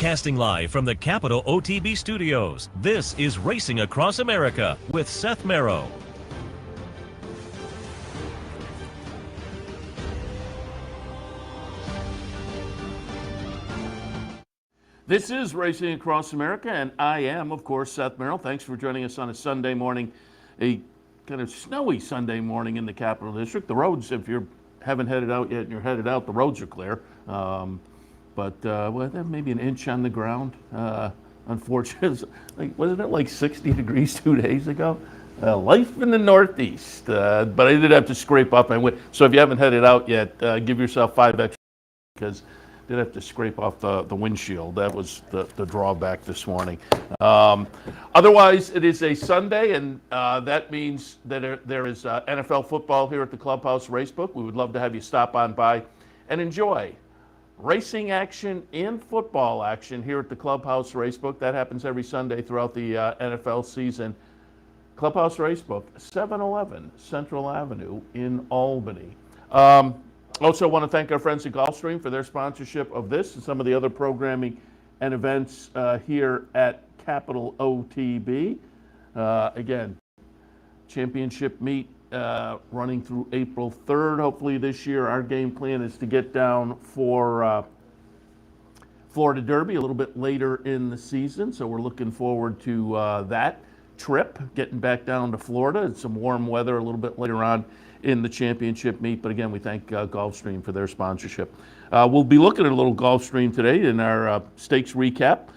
Broadcasting live from the Capital OTB studios, this is Racing Across America with Seth Merrow. This is Racing Across America, and I am, of course, Seth Merrow. Thanks for joining us on a Sunday morning, a kind of snowy Sunday morning in the Capital District. The roads, if you haven't headed out yet and you're headed out, the roads are clear. Well, maybe an inch on the ground. Unfortunately, wasn't it like 60 degrees 2 days ago? Life in the Northeast, but I did have to scrape up my way. So if you haven't headed out yet, give yourself 5 extra because I did have to scrape off the windshield. That was the drawback this morning. Otherwise, it is a Sunday, and that means that there is NFL football here at the Clubhouse Racebook. We would love to have you stop on by and enjoy racing action and football action here at the Clubhouse Racebook. That happens every Sunday throughout the NFL season. Clubhouse Racebook, 711 Central Avenue in Albany. Also want to thank our friends at Gulfstream for their sponsorship of this and some of the other programming and events here at Capital OTB. Again, championship meet running through April 3rd. Hopefully this year our game plan is to get down for Florida Derby a little bit later in the season. So we're looking forward to that trip, getting back down to Florida and some warm weather a little bit later on in the championship meet. But again, we thank Gulfstream for their sponsorship. We'll be looking at a little Gulfstream today in our stakes recap.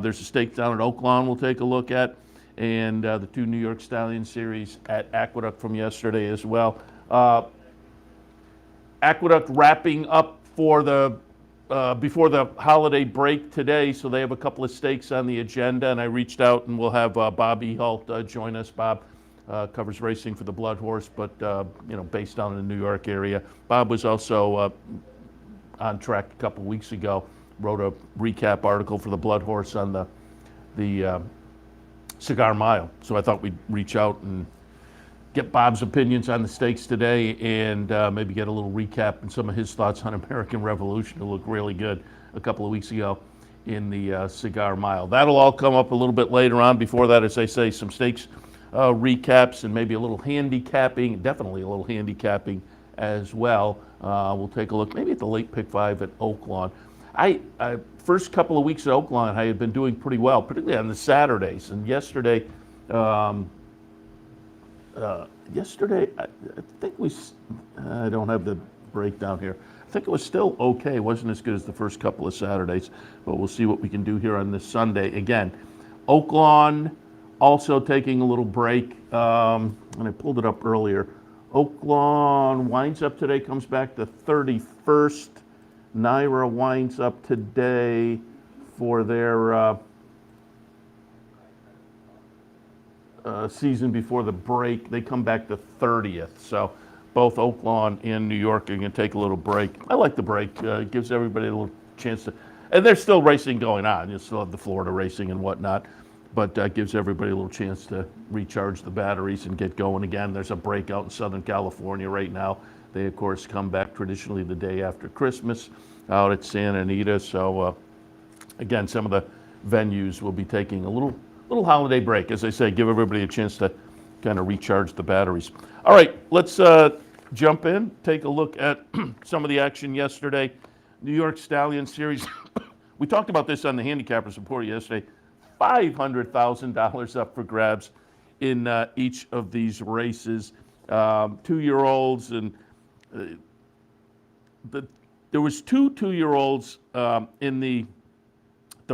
There's a stake down at Oaklawn we'll take a look at, and the 2 New York Stallion series at Aqueduct from yesterday as well. Aqueduct wrapping up for the before the holiday break today, so they have a couple of stakes on the agenda, and I reached out and we'll have Bob Ehalt join us. Bob covers racing for the Blood Horse, but based down in the New York area. Bob was also on track a couple weeks ago, wrote a recap article for the Blood Horse on the Cigar Mile. So I thought we'd reach out and get Bob's opinions on the stakes today and maybe get a little recap and some of his thoughts on American Revolution. It looked really good a couple of weeks ago in the Cigar Mile. That'll all come up a little bit later on. Before that, as I say, some stakes recaps and maybe a little handicapping, definitely a little handicapping as well. We'll take a look maybe at the late pick 5 at Oaklawn. I first couple of weeks at Oaklawn, I had been doing pretty well, particularly on the Saturdays. And yesterday, I think I don't have the breakdown here. I think it was still okay. It wasn't as good as the first couple of Saturdays, but we'll see what we can do here on this Sunday. Again, Oaklawn also taking a little break, and I pulled it up earlier. Oaklawn winds up today, comes back the 31st. Naira winds up today for their season before the break. They come back the 30th. So both Oaklawn and New York are going to take a little break. I like the break. It gives everybody a little chance to, and there's still racing going on. You still have the Florida racing and whatnot, but gives everybody a little chance to recharge the batteries and get going again. There's a break out in Southern California right now. They, of course, come back traditionally the day after Christmas out at Santa Anita. So, again, some of the venues will be taking a little holiday break. As I say, give everybody a chance to kind of recharge the batteries. All right, let's jump in, take a look at some of the action yesterday. New York Stallion Series. We talked about this on the Handicappers Report yesterday. $500,000 up for grabs in each of these races. 2-year-olds and there was 2 2-year-olds in the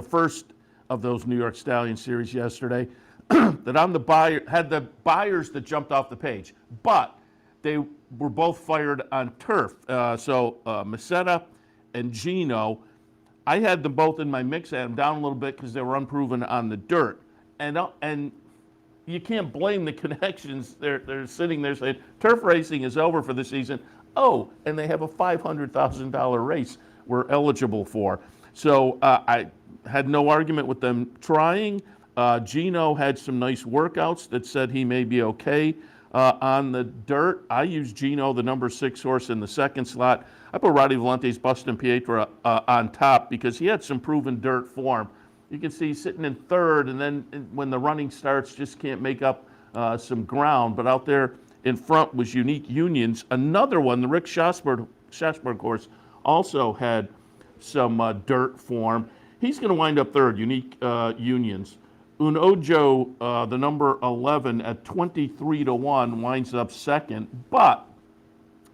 first of those New York Stallion series yesterday that on the had the buyers that jumped off the page, but they were both fired on turf. So Meseta and Gino, I had them both in my mix. I had them down a little bit because they were unproven on the dirt, and you can't blame the connections. They're sitting there saying turf racing is over for the season. Oh, and they have a $500,000 race we're eligible for. So I had no argument with them trying. Gino had some nice workouts that said he may be okay. On the dirt, I use Gino, the number 6 horse, in the second slot. I put Roddy Valente's Bustin' Pietra on top because he had some proven dirt form. You can see he's sitting in third, and then when the running starts, just can't make up some ground. But out there in front was Unique Unions. Another one, the Rick Schasberg horse, also had some dirt form. He's going to wind up third, Unique Unions. Unojo, the number 11 at 23-1, winds up second, but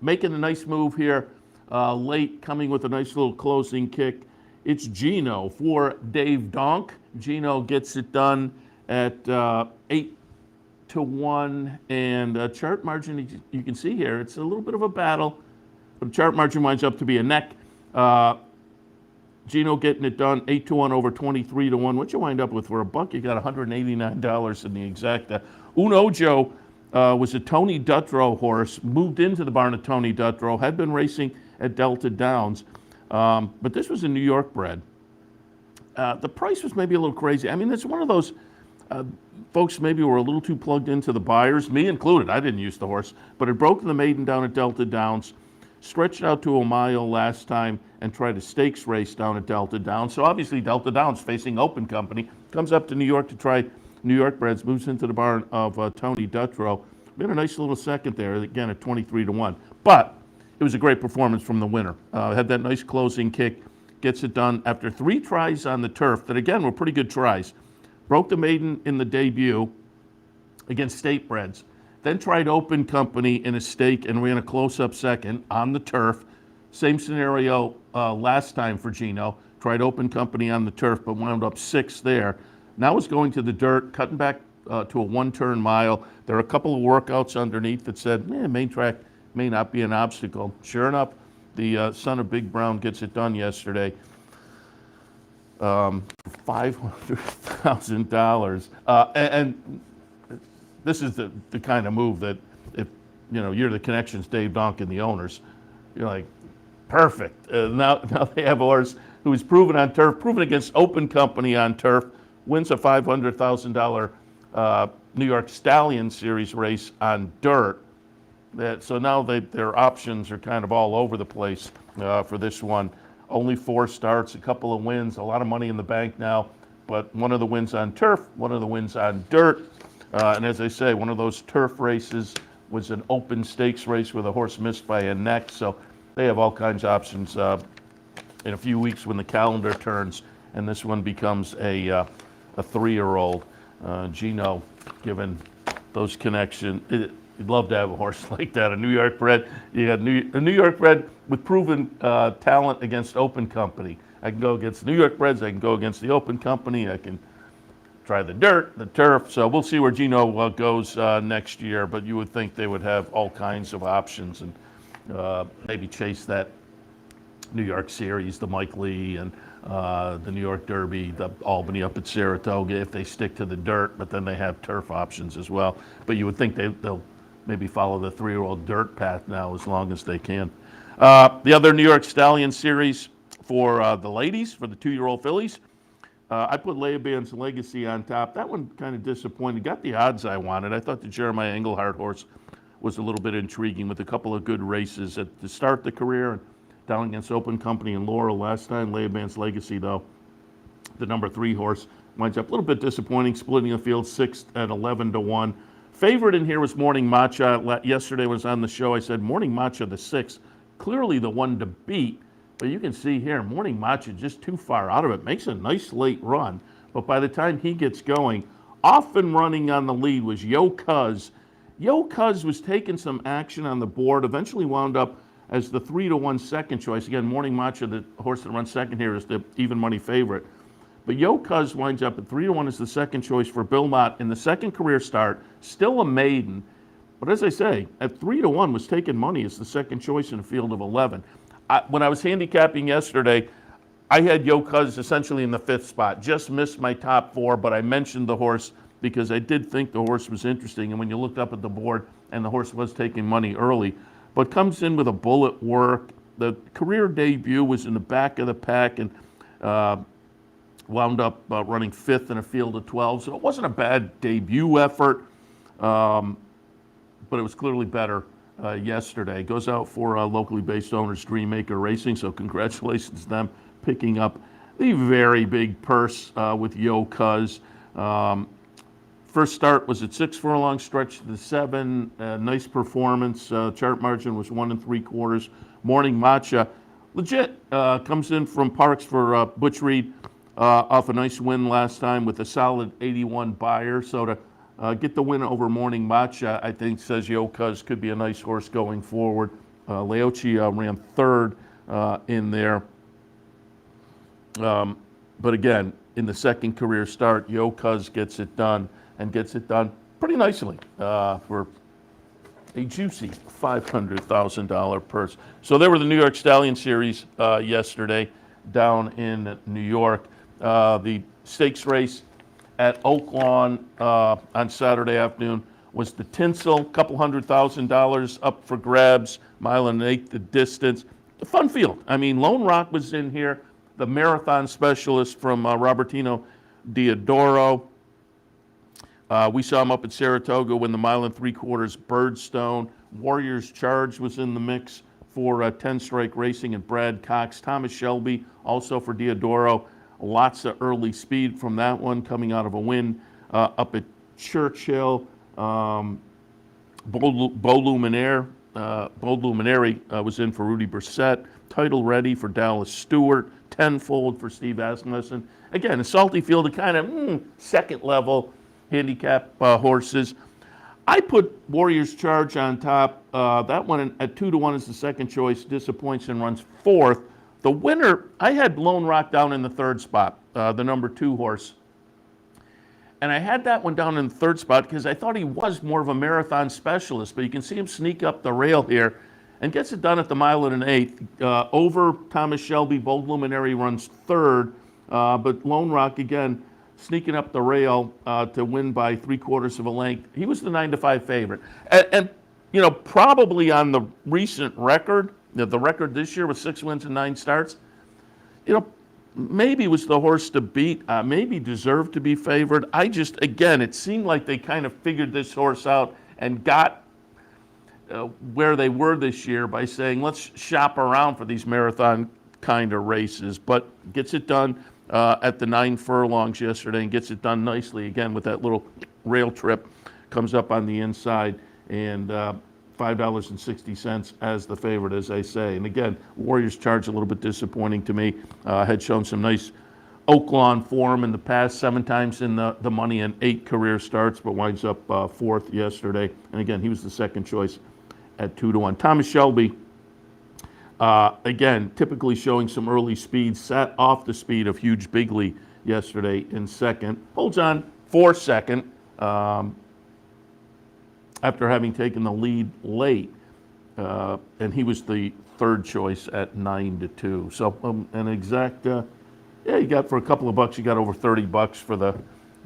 making a nice move here late, coming with a nice little closing kick. It's Gino for Dave Donk. Gino gets it done at 8-1, and chart margin, you can see here, it's a little bit of a battle, but chart margin winds up to be a neck. Gino getting it done, 8-1 over 23-1. What you wind up with for a buck, you got $189 in the exacta. Unojo was a Tony Dutrow horse, moved into the barn of Tony Dutrow, had been racing at Delta Downs, but this was a New York bred. The price was maybe a little crazy. I mean, it's one of those folks maybe were a little too plugged into the buyers, me included. I didn't use the horse, but it broke the maiden down at Delta Downs, stretched out to a mile last time, and tried a stakes race down at Delta Downs. So obviously Delta Downs facing Open Company, comes up to New York to try New York breds, moves into the barn of Tony Dutrow. Made a nice little second there, again at 23-1. But it was a great performance from the winner. Had that nice closing kick, gets it done after 3 tries on the turf that again were pretty good tries. Broke the maiden in the debut against state breds. Then tried Open Company in a stake and ran a close-up second on the turf. Same scenario last time for Gino. Tried Open Company on the turf, but wound up 6th there. Now is going to the dirt, cutting back to a 1-turn mile. There are a couple of workouts underneath that said, main track may not be an obstacle. Sure enough, the son of Big Brown gets it done yesterday. $500,000. And this is the kind of move that if you're the connections, Dave Donk and the owners, you're like, perfect. Now they have a horse who is proven on turf, proven against Open Company on turf, wins a $500,000 New York Stallion Series race on dirt. So now their options are kind of all over the place for this one. Only 4 starts, a couple of wins, a lot of money in the bank now, but one of the wins on turf, one of the wins on dirt. And as I say, one of those turf races was an open stakes race where the horse missed by a neck. So they have all kinds of options in a few weeks when the calendar turns, and this one becomes a 3-year-old. Gino, given those connections, you'd love to have a horse like that, a New York bred. You got a New York bred with proven talent against Open Company. I can go against New York breds. I can go against the Open Company. I can try the dirt, the turf. So we'll see where Gino goes next year. But you would think they would have all kinds of options and maybe chase that New York Series, the Mike Lee and the New York Derby, the Albany up at Saratoga if they stick to the dirt. But then they have turf options as well. But you would think they'll maybe follow the 3-year-old dirt path now as long as they can. The other New York Stallion Series for the ladies, for the 2-year-old fillies, I put Leoban's Legacy on top. That one kind of disappointed. Got the odds I wanted. I thought the Jeremiah Engelhardt horse was a little bit intriguing with a couple of good races at the start of the career and down against Open Company and Laurel last time. Leoban's Legacy, though, the number 3 horse, winds up a little bit disappointing, splitting the field 6th at 11-1. Favorite in here was Morning Matcha. Yesterday was on the show. I said Morning Matcha, the 6th, clearly the one to beat. But you can see here, Morning Matcha just too far out of it. Makes a nice late run. But by the time he gets going, off and running on the lead was Yo Cuz. Yo Cuz was taking some action on the board, eventually wound up as the 3-1 second choice. Again, Morning Matcha, the horse that runs second here, is the even money favorite. But Yo Cuz winds up at 3-1 as the second choice for Bill Mott in the second career start. Still a maiden. But as I say, at 3-1 was taking money as the second choice in a field of 11. When I was handicapping yesterday, I had Yo Cuz essentially in the 5th spot. Just missed my top 4, but I mentioned the horse because I did think the horse was interesting. And when you looked up at the board, and the horse was taking money early, but comes in with a bullet work. The career debut was in the back of the pack and wound up running 5th in a field of 12. So it wasn't a bad debut effort. but it was clearly better yesterday. Goes out for locally based owners Dreammaker Racing, so congratulations to them picking up the very big purse with Yo Cuz. First start was at 6 furlong, stretched to 7. Nice performance. Chart margin was 1 3/4. Morning Matcha, legit, comes in from Parks for Butch Reed off a nice win last time with a solid 81 buyer. So to get the win over Morning Matcha, I think says Yo Cuz could be a nice horse going forward. Leochi ran third in there. But again, in the second career start, Yo Cuz gets it done, and gets it done pretty nicely for a juicy $500,000 purse. So there were the New York Stallion Series yesterday down in New York. The stakes race at Oaklawn on Saturday afternoon was the Tinsel, couple $100,000 up for grabs, 1.125 the distance. A fun field. I mean, Lone Rock was in here, the marathon specialist from Robertino Diodoro. We saw him up at Saratoga win the 1 3/4 Birdstone. Warriors Charge was in the mix for 10 Strike Racing and Brad Cox. Thomas Shelby also for Diodoro. Lots of early speed from that one coming out of a win up at Churchill. Bold Luminary was in for Rudy Brissett. Title Ready for Dallas Stewart. Tenfold for Steve Asmussen. Again, a salty field of kind of second level handicap horses. I put Warriors Charge on top. That one at 2-1 is the second choice. Disappoints and runs fourth. The winner, I had Lone Rock down in the third spot, the number 2 horse. And I had that one down in the third spot because I thought he was more of a marathon specialist. But you can see him sneak up the rail here and gets it done at the 1.125. Over Thomas Shelby. Bold Luminary runs third. But Lone Rock, again, sneaking up the rail to win by 3/4 of a length. He was the 9-5 favorite. And you know, probably on the recent record, the record this year was 6 wins and 9 starts, you know, maybe was the horse to beat, maybe deserved to be favored. I just, again, it seemed like they kind of figured this horse out and got where they were this year by saying, let's shop around for these marathon kind of races. But gets it done at the 9 furlongs yesterday and gets it done nicely again with that little rail trip. Comes up on the inside and $5.60 as the favorite, as I say. And again, Warriors Charge a little bit disappointing to me. Had shown some nice Oaklawn form in the past, 7 times in the money and 8 career starts, but winds up fourth yesterday. And again, he was the second choice at 2-1. Thomas Shelby, again, typically showing some early speed, sat off the speed of Huge Bigley yesterday in second. Holds on for second after having taken the lead late. And he was the third choice at 9-2. So an exact, yeah, you got for a couple of bucks, you got over $30 for the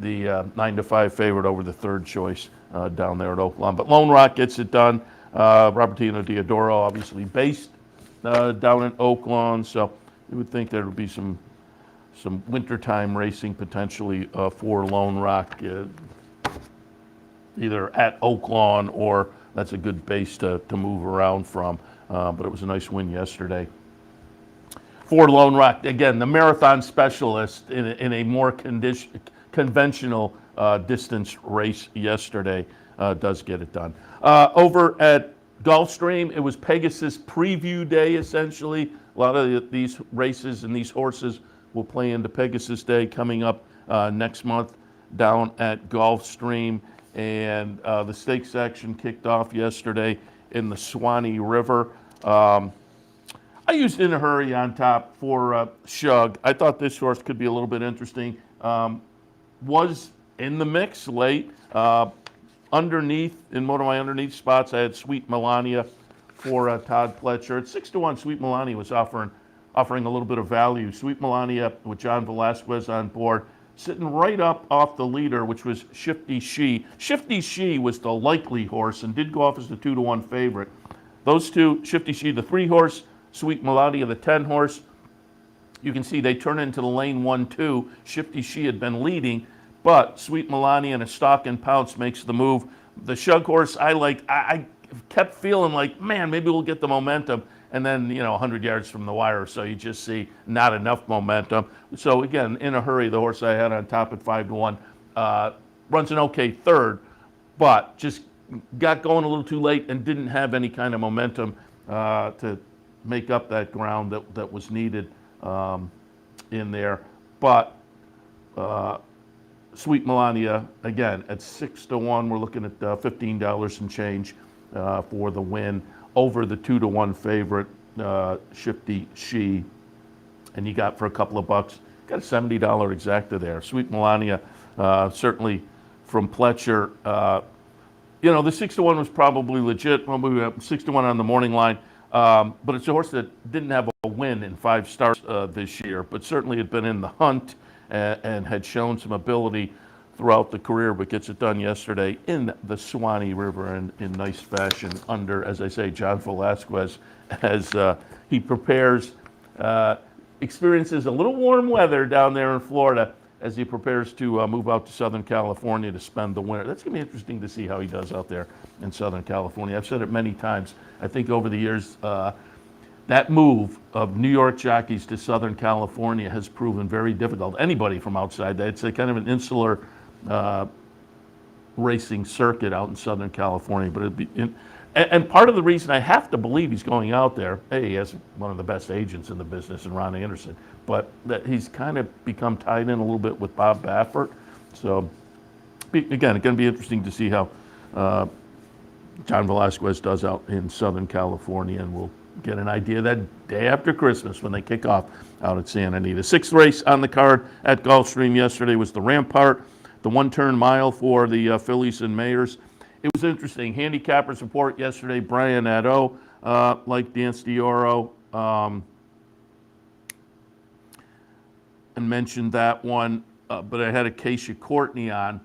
9-5 favorite over the third choice down there at Oaklawn. But Lone Rock gets it done. Robertino Diodoro, obviously based down in Oaklawn, so you would think there would be some wintertime racing potentially for Lone Rock, either at Oaklawn or that's a good base to move around from. But it was a nice win yesterday for Lone Rock. Again, the marathon specialist in a more conventional distance race yesterday does get it done. Over at Gulfstream, it was Pegasus preview day, essentially. A lot of these races and these horses will play into Pegasus Day coming up next month down at Gulfstream. And the stakes action kicked off yesterday in the Swanee River. I used In a Hurry on top for Shug. I thought this horse could be a little bit interesting. Was in the mix late. Underneath, in one of my underneath spots, I had Sweet Melania for Todd Pletcher. At 6-1, Sweet Melania was offering a little bit of value. Sweet Melania with John Velasquez on board, sitting right up off the leader, which was Shifty She. Shifty She was the likely horse and did go off as the 2-1 favorite. Those two, Shifty She, the 3 horse, Sweet Melania, the 10 horse. You can see they turn into the lane 1-2. Shifty She had been leading, but Sweet Melania in a stalk and pounce makes the move. The Shug horse, I kept feeling like, man, maybe we'll get the momentum. And then, 100 yards from the wire, so you just see not enough momentum. So again, in a hurry, the horse I had on top at 5-1 runs an okay third, but just got going a little too late and didn't have any kind of momentum to make up that ground that was needed in there. But Sweet Melania, again, at 6-1, we're looking at $15 and change for the win over the 2-1 favorite, Shifty She. And you got for a couple of bucks, got a $70 exacta there. Sweet Melania, certainly from Pletcher. The 6-1 was probably legit. Well, we were 6-1 on the morning line. But it's a horse that didn't have a win in 5 starts this year, but certainly had been in the hunt and had shown some ability throughout the career, but gets it done yesterday in the Swanee River in nice fashion under, as I say, John Velasquez, as he prepares, experiences a little warm weather down there in Florida as he prepares to move out to Southern California to spend the winter. That's going to be interesting to see how he does out there in Southern California. I've said it many times. I think over the years, that move of New York jockeys to Southern California has proven very difficult. Anybody from outside, it's a kind of an insular racing circuit out in Southern California. But and part of the reason I have to believe he's going out there, he has one of the best agents in the business in Ron Anderson, but that he's kind of become tied in a little bit with Bob Baffert. So again, it's going to be interesting to see how John Velasquez does out in Southern California, and we'll get an idea that day after Christmas when they kick off out at Santa Anita. 6th race on the card at Gulfstream yesterday was the Rampart, the 1-turn mile for the fillies and mares. It was interesting. Handicappers report yesterday, Brian Nadeau like Dance d'Oro and mentioned that one, but I had Acacia Courtney on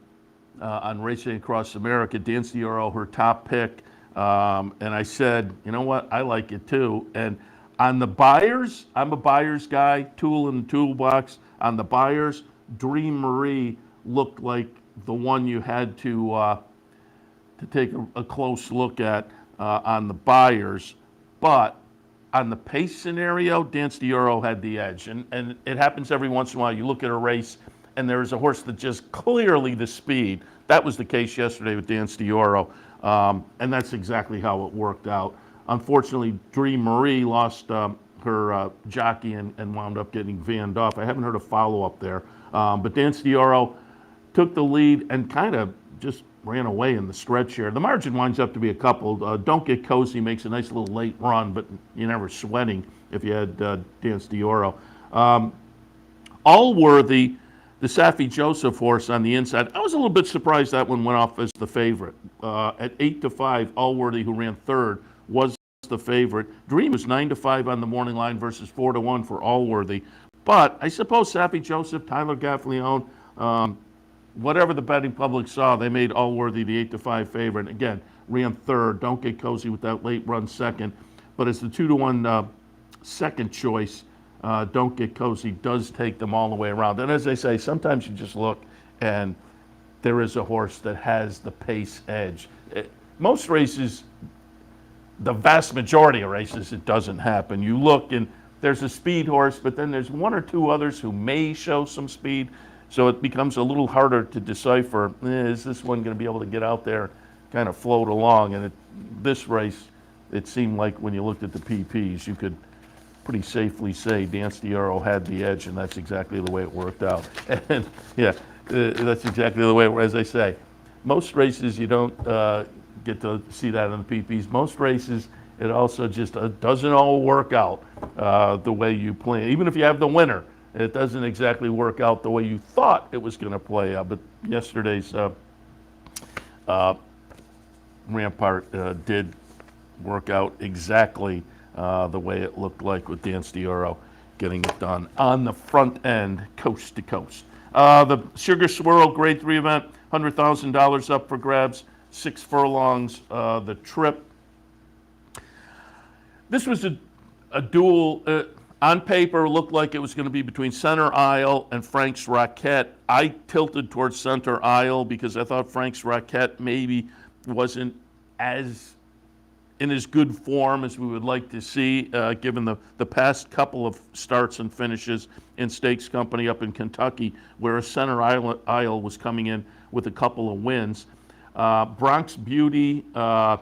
Racing Across America. Dance d'Oro, her top pick. And I said, you know what, I like it too. And on the buyers, I'm a buyers guy, tool in the toolbox. On the buyers, Dream Marie looked like the one you had to take a close look at on the buyers. But on the pace scenario, Dance d'Oro had the edge. And it happens every once in a while. You look at a race and there's a horse that just clearly the speed. That was the case yesterday with Dance d'Oro. And that's exactly how it worked out. Unfortunately, Dream Marie lost her jockey and wound up getting vanned off. I haven't heard a follow-up there. But Dance d'Oro took the lead and kind of just ran away in the stretch here. The margin winds up to be a couple. Don't Get Cozy makes a nice little late run, but you're never sweating if you had Dance d'Oro. Allworthy, the Safi Joseph horse on the inside, I was a little bit surprised that one went off as the favorite. At 8-5, Allworthy, who ran third, was the favorite. Dream was 9-5 on the morning line versus 4-1 for Allworthy. But I suppose Safi Joseph, Tyler Gaffleone, whatever the betting public saw, they made Allworthy the 8-5 favorite. Again, ran third. Don't Get Cozy with that late run second. But as the 2-1 second choice, Don't Get Cozy does take them all the way around. And as they say, sometimes you just look and there is a horse that has the pace edge. Most races, the vast majority of races, it doesn't happen. You look and there's a speed horse, but then there's one or two others who may show some speed. So it becomes a little harder to decipher, is this one going to be able to get out there, kind of float along? And this race, it seemed like when you looked at the PPs, you could pretty safely say Dance d'Oro had the edge, and that's exactly the way it worked out. And yeah, that's exactly the way, as I say, most races you don't get to see that in the PPs. Most races, it also just doesn't all work out the way you plan. Even if you have the winner, it doesn't exactly work out the way you thought it was going to play out. But yesterday's Rampart did work out exactly the way it looked like with Dance d'Oro getting it done on the front end, coast to coast. The Sugar Swirl Grade 3 event, $100,000 up for grabs, 6 furlongs the trip. This was a duel. On paper, looked like it was going to be between Center Isle and Frank's Rocket. I tilted towards Center Isle because I thought Frank's Rocket maybe wasn't as in as good form as we would like to see, given the past couple of starts and finishes in Stakes Company up in Kentucky, where a Center Isle was coming in with a couple of wins. Bronx Beauty, the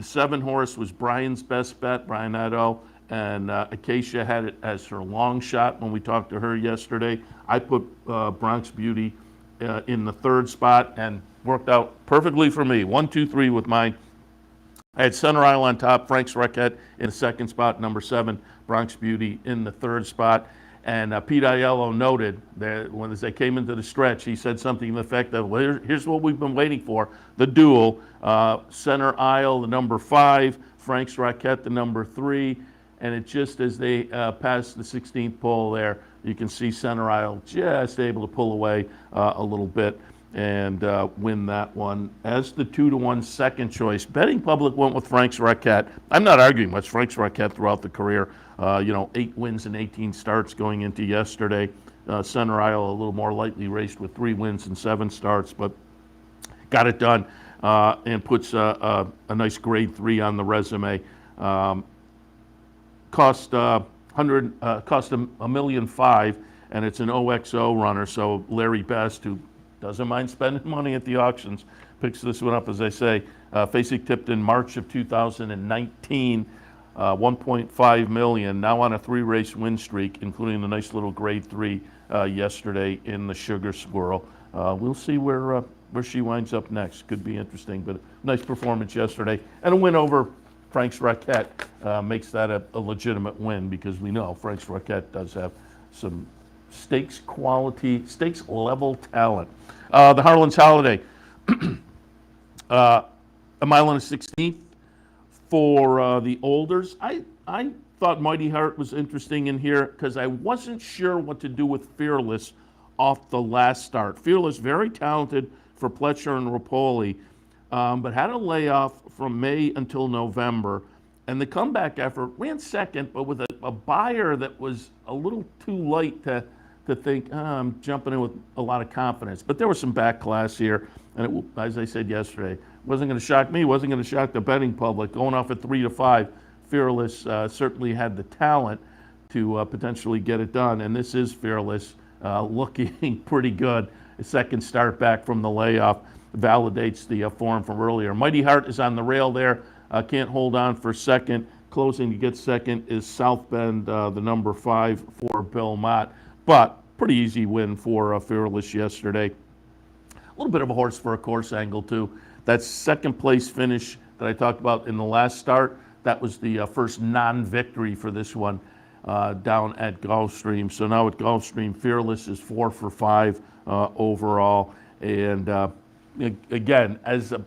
7 horse was Brian's best bet, Brian Addo, and Acacia had it as her long shot when we talked to her yesterday. I put Bronx Beauty in the 3rd spot and worked out perfectly for me. 1, 2, 3 with mine. I had Center Isle on top, Frank's Raquette in the 2nd spot, number 7, Bronx Beauty in the 3rd spot. And Pete Aiello noted that when as they came into the stretch, he said something to the effect of, well, here's what we've been waiting for, the duel. Center Isle, the number 5, Frank's Raquette, the number 3. And it just as they passed the 16th pole there, you can see Center Isle just able to pull away a little bit and win that one as the 2-1 second choice. Betting public went with Frank's Raquette. I'm not arguing much. Frank's Raquette throughout the career, 8 wins and 18 starts going into yesterday. Center Isle a little more lightly raced with 3 wins and 7 starts, but got it done and puts a nice grade 3 on the resume. Cost $1.5 million, and it's an OXO runner. So Larry Best, who doesn't mind spending money at the auctions, picks this one up, as I say. Facing tipped in March of 2019, 1.5 million. Now on a 3-race win streak, including a nice little grade 3 yesterday in the Sugar Squirrel. We'll see where she winds up next. Could be interesting, but nice performance yesterday and a win over Frank's Raquette makes that a legitimate win, because we know Frank's Raquette does have some stakes quality, stakes level talent. The Harlan's Holiday, a mile and a 16th for the Olders. I thought Mighty Heart was interesting in here because I wasn't sure what to do with Fearless off the last start. Fearless, very talented for Pletcher and Rapoli, but had a layoff from May until November. And the comeback effort ran second, but with a buyer that was a little too light to think, I'm jumping in with a lot of confidence. But there was some back class here, and it, as I said yesterday, wasn't going to shock me, wasn't going to shock the betting public. Going off at 3-5, Fearless certainly had the talent to potentially get it done, and this is Fearless looking pretty good. A second start back from the layoff validates the form from earlier. Mighty Heart is on the rail there, can't hold on for second. Closing to get second is South Bend, the number 5 for Bill Mott. But pretty easy win for Fearless yesterday. A little bit of a horse for a course angle too. That second place finish that I talked about in the last start, that was the first non-victory for this one down at Gulfstream. So now at Gulfstream, Fearless is 4 for 5 overall. And again, as a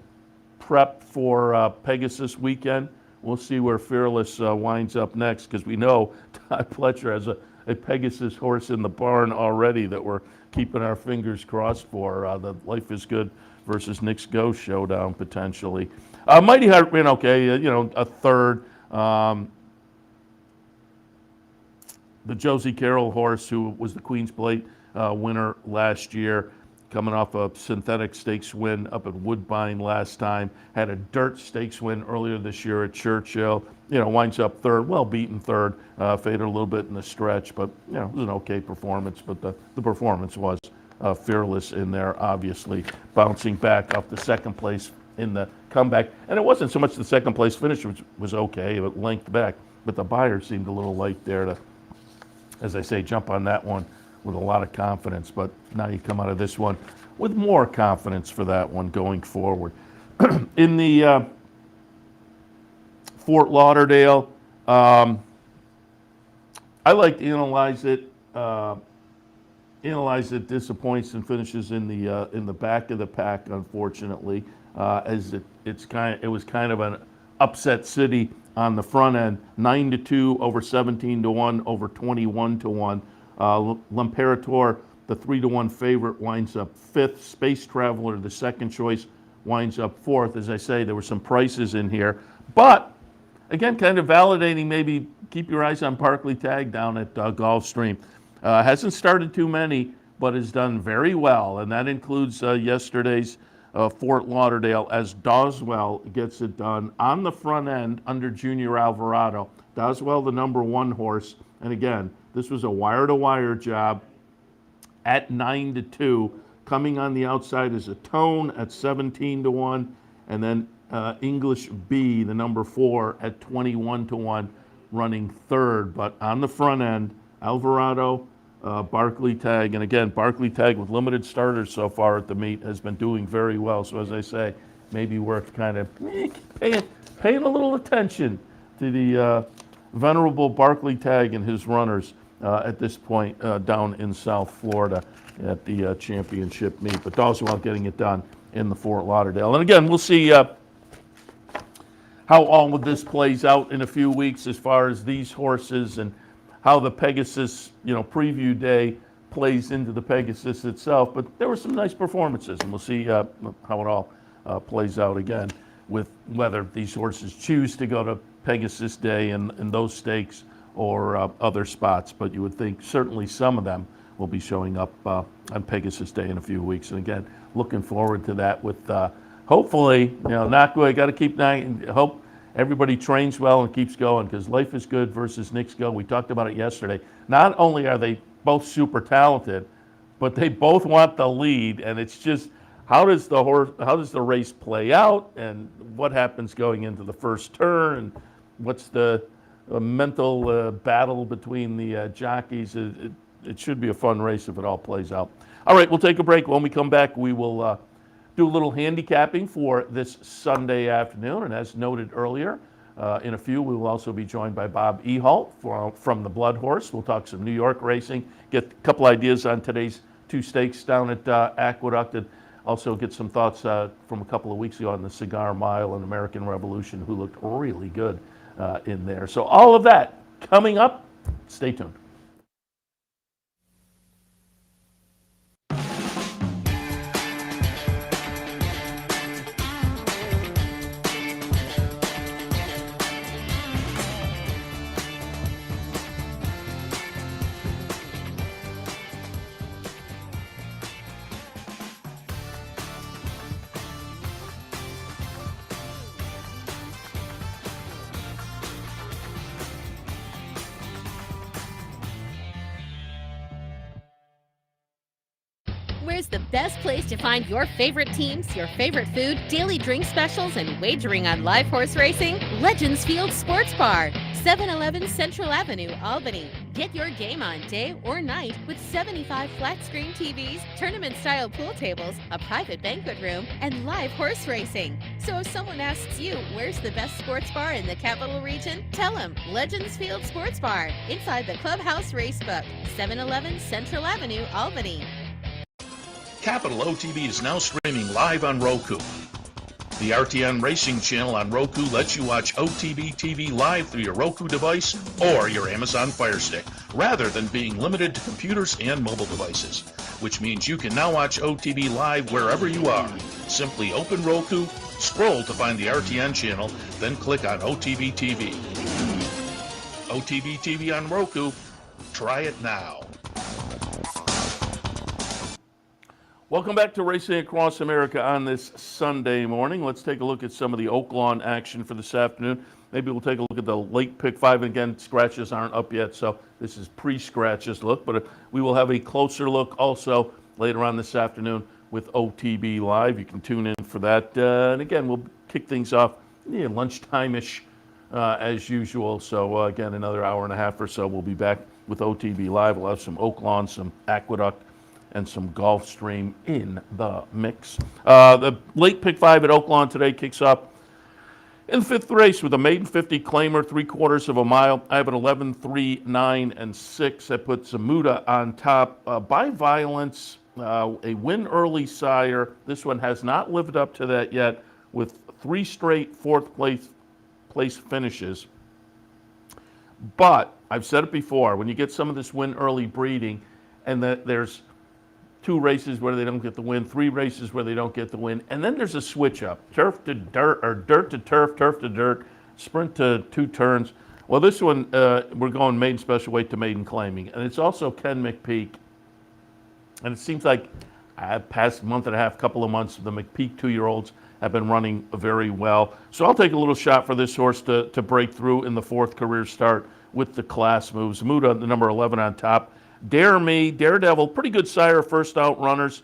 prep for Pegasus weekend, we'll see where Fearless winds up next, because we know Todd Pletcher has a Pegasus horse in the barn already that we're keeping our fingers crossed for. The Life is Good versus Nick's Ghost showdown potentially. Mighty Heart ran okay, a third. The Josie Carroll horse, who was the Queen's Plate winner last year, coming off a synthetic stakes win up at Woodbine last time, had a dirt stakes win earlier this year at Churchill. Winds up third, well beaten third, faded a little bit in the stretch, but it was an okay performance. But the performance was Fearless in there, obviously bouncing back up the second place in the comeback. And it wasn't so much the second place finish, which was okay, it length back, but the buyer seemed a little light there to, as I say, jump on that one with a lot of confidence. But now you come out of this one with more confidence for that one going forward. In the Fort Lauderdale, I like to analyze it. Analyze it disappoints and finishes in the back of the pack, unfortunately, as it was kind of an upset city on the front end. 9-2 over 17-1 over 21-1. L'Imperator, the 3-1 favorite, winds up 5th. Space Traveler, the second choice, winds up 4th. As I say, there were some prices in here, but again, kind of validating. Maybe keep your eyes on Barclay Tag down at Gulfstream. Hasn't started too many, but has done very well, and that includes yesterday's Fort Lauderdale as Doswell gets it done on the front end under Junior Alvarado. Doswell, the number 1 horse. And again, this was a wire-to-wire job at 9-2. Coming on the outside is a Tone at 17-1. And then English B, the number 4, at 21-1, running third. But on the front end, Alvarado, Barclay Tag, and again, Barclay Tag with limited starters so far at the meet has been doing very well. So as I say, maybe worth kind of paying a little attention to the venerable Barclay Tag and his runners at this point down in South Florida at the championship meet. But Doswell getting it done in the Fort Lauderdale. And again, we'll see how all of this plays out in a few weeks as far as these horses and how the Pegasus, preview day plays into the Pegasus itself. But there were some nice performances, and we'll see how it all plays out again with whether these horses choose to go to Pegasus Day and those stakes or other spots. But you would think certainly some of them will be showing up on Pegasus Day in a few weeks. And again, looking forward to that with hopefully, not good. Got to keep hope everybody trains well and keeps going, because Life is Good versus Knicks Go. We talked about it yesterday. Not only are they both super talented, but they both want the lead, and it's just how does the race play out, and what happens going into the first turn, and what's the mental battle between the jockeys. It should be a fun race if it all plays out. All right, we'll take a break. When we come back, we will do a little handicapping for this Sunday afternoon. And as noted earlier, in a few, we will also be joined by Bob Ehalt from the Blood Horse. We'll talk some New York racing, get a couple ideas on today's 2 stakes down at Aqueduct, and also get some thoughts from a couple of weeks ago on the Cigar Mile and American Revolution, who looked really good in there. So all of that coming up. Stay tuned. Where's the best place to find your favorite teams, your favorite food, daily drink specials, and wagering on live horse racing? Legends Field Sports Bar, 711 Central Avenue, Albany. Get your game on day or night with 75 flat-screen TVs, tournament-style pool tables, a private banquet room, and live horse racing. So if someone asks you, where's the best sports bar in the capital region? Tell them Legends Field Sports Bar, inside the Clubhouse Racebook, 711 Central Avenue, Albany. Capital OTB is now streaming live on Roku. The RTN Racing channel on Roku lets you watch OTB TV live through your Roku device or your Amazon Fire Stick, rather than being limited to computers and mobile devices, which means you can now watch OTB live wherever you are. Simply open Roku, scroll to find the RTN channel, then click on OTB TV. OTB TV on Roku. Try it now. Welcome back to Racing Across America on this Sunday morning. Let's take a look at some of the Oaklawn action for this afternoon. Maybe we'll take a look at the late pick 5. Again, scratches aren't up yet, so this is pre-scratches look. But we will have a closer look also later on this afternoon with OTB Live. You can tune in for that. And again, we'll kick things off lunchtime-ish as usual. So again, another hour and a half or so, we'll be back with OTB Live. We'll have some Oaklawn, some Aqueduct, and some Gulfstream in the mix. The late pick 5 at Oaklawn today kicks off in the 5th race with a maiden 50 claimer, 3/4 of a mile. I have an 11, 3, 9, and 6. That puts Zamuda on top. By Violence, a win early sire. This one has not lived up to that yet, with 3 straight 4th place finishes. But I've said it before, when you get some of this win early breeding, and that there's 2 races where they don't get the win, 3 races where they don't get the win, and then there's a switch up, turf to dirt, or dirt to turf, turf to dirt, sprint to 2 turns. Well, this one, we're going maiden special weight to maiden claiming, and it's also Ken McPeak. And it seems like past month and a half, couple of months, the McPeak 2-year-olds have been running very well. So I'll take a little shot for this horse to break through in the 4th career start with the class moves. Muda, the number 11 on top. Dare Me, Daredevil, pretty good sire, first out runners.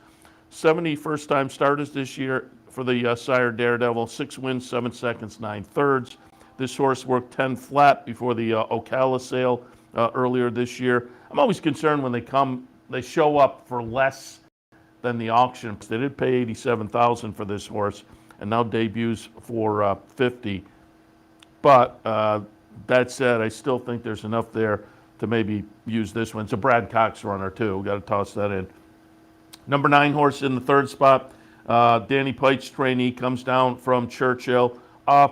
70 first-time starters this year for the sire Daredevil. 6 wins, 7 seconds, 9 thirds. This horse worked 10 flat before the Ocala sale earlier this year. I'm always concerned when they show up for less than the auction. They did pay $87,000 for this horse, and now debuts for $50,000. But that said, I still think there's enough there to maybe use this one. It's a Brad Cox runner too. Got to toss that in. Number 9 horse in the 3rd spot. Danny Pite's trainee comes down from Churchill. A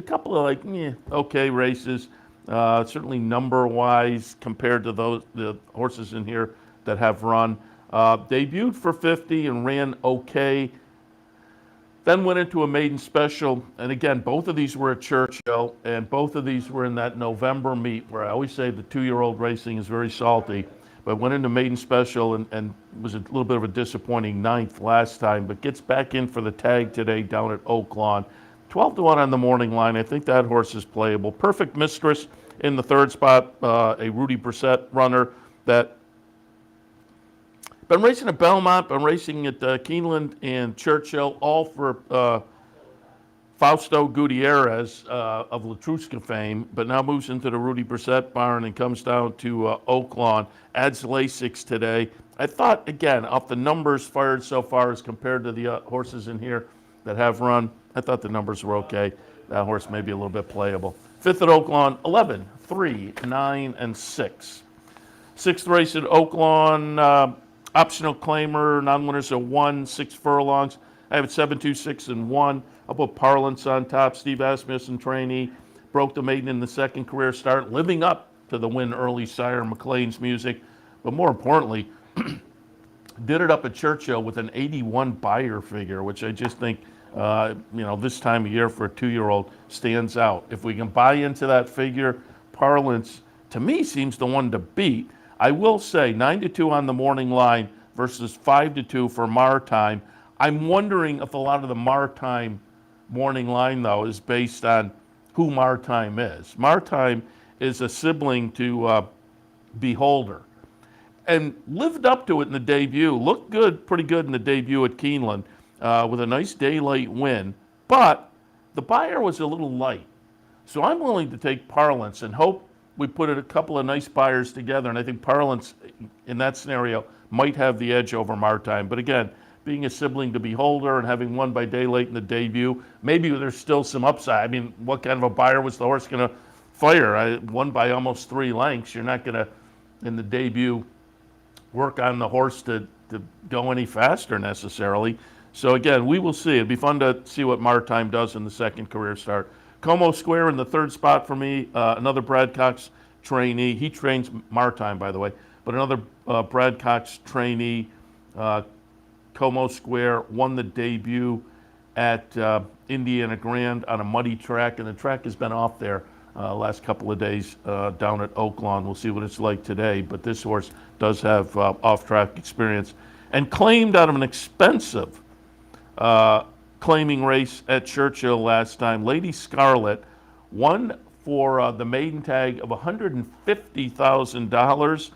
couple of okay races. Certainly number-wise compared to the horses in here that have run. Debuted for $50,000 and ran okay. Then went into a maiden special, and again, both of these were at Churchill, and both of these were in that November meet where I always say the 2-year-old racing is very salty, but went into maiden special and was a little bit of a disappointing 9th last time, but gets back in for the tag today down at Oak Lawn. 12-1 on the morning line. I think that horse is playable. Perfect Mistress in the 3rd spot, a Rudy Brissett runner that been racing at Belmont, been racing at Keeneland and Churchill, all for Fausto Gutierrez of Latruska fame, but now moves into the Rudy Brissett barn and comes down to Oak Lawn, adds Lasix today. I thought, again, off the numbers fired so far as compared to the horses in here that have run, I thought the numbers were okay. That horse may be a little bit playable. 5th at Oak Lawn, 11, 3, 9, and 6. 6th race at Oak Lawn, optional claimer, non-winners are 1, 6 furlongs. I have it 7, 2, 6, and 1. I'll put Parlance on top. Steve Asmussen trainee. Broke the maiden in the 2nd career start, living up to the win early sire McLean's music. But more importantly, did it up at Churchill with an 81 buyer figure, which I just think, this time of year for a 2-year-old stands out. If we can buy into that figure, Parlance, to me, seems the one to beat. I will say 9-2 on the morning line versus 5-2 for Maritime. I'm wondering if a lot of the Maritime morning line, though, is based on who Maritime is. Maritime is a sibling to Beholder and lived up to it in the debut. Looked good, pretty good in the debut at Keeneland with a nice daylight win. But the buyer was a little light. So I'm willing to take Parlance and hope we put a couple of nice buyers together, and I think Parlance, in that scenario, might have the edge over Maritime. But again, being a sibling to Beholder and having won by daylight in the debut, maybe there's still some upside. I mean, what kind of a buyer was the horse going to fire? I won by almost 3 lengths. You're not going to, in the debut, work on the horse to go any faster necessarily. So again, we will see. It'd be fun to see what Maritime does in the 2nd career start. Como Square in the 3rd spot for me, another Brad Cox trainee. He trains Maritime, by the way, but another Brad Cox trainee. Como Square won the debut at Indiana Grand on a muddy track, and the track has been off there last couple of days down at Oak Lawn. We'll see what it's like today, but this horse does have off-track experience and claimed out of an expensive claiming race at Churchill last time. Lady Scarlet won for the maiden tag of $150,000.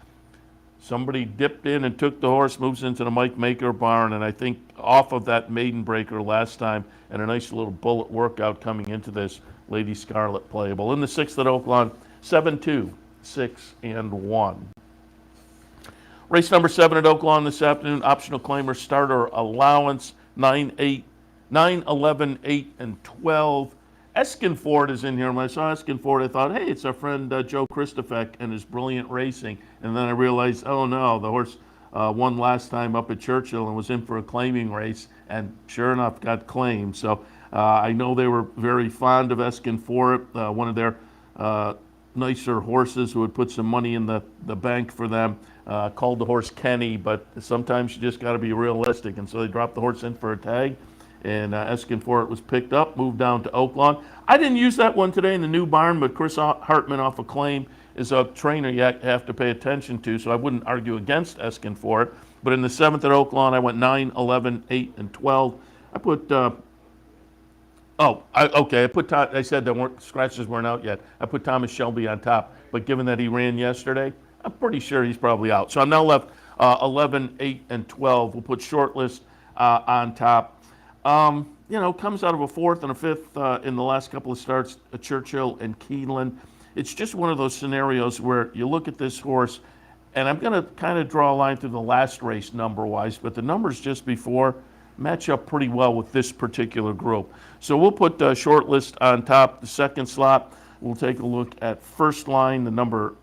Somebody dipped in and took the horse, moves into the Mike Maker barn, and I think off of that maiden breaker last time and a nice little bullet workout coming into this, Lady Scarlet playable. In the 6th at Oak Lawn, 7, 2, 6, and 1. Race number 7 at Oak Lawn this afternoon, optional claimer starter allowance, 9, 11, 8, and 12. Eskinford is in here. When I saw Eskinford, I thought, hey, it's our friend Joe Christofek and his brilliant racing. And then I realized, oh no, the horse won last time up at Churchill and was in for a claiming race, and sure enough, got claimed. So I know they were very fond of Eskinford, one of their nicer horses who would put some money in the bank for them. Called the horse Kenny, but sometimes you just got to be realistic. And so they dropped the horse in for a tag. And Eskinford was picked up, moved down to Oak Lawn. I didn't use that one today in the new barn, but Chris Hartman off a claim is a trainer you have to pay attention to, so I wouldn't argue against Eskinford. But in the 7th at Oaklawn, I went 9, 11, 8, and 12. I put, I said the scratches weren't out yet. I put Thomas Shelby on top. But given that he ran yesterday, I'm pretty sure he's probably out. So I'm now left 11, 8, and 12. We'll put short list on top. Comes out of a 4th and a 5th in the last couple of starts, Churchill and Keeneland. It's just one of those scenarios where you look at this horse, and I'm going to kind of draw a line through the last race number-wise, but the numbers just before match up pretty well with this particular group. So we'll put short list on top. The second slot, we'll take a look at first line, the number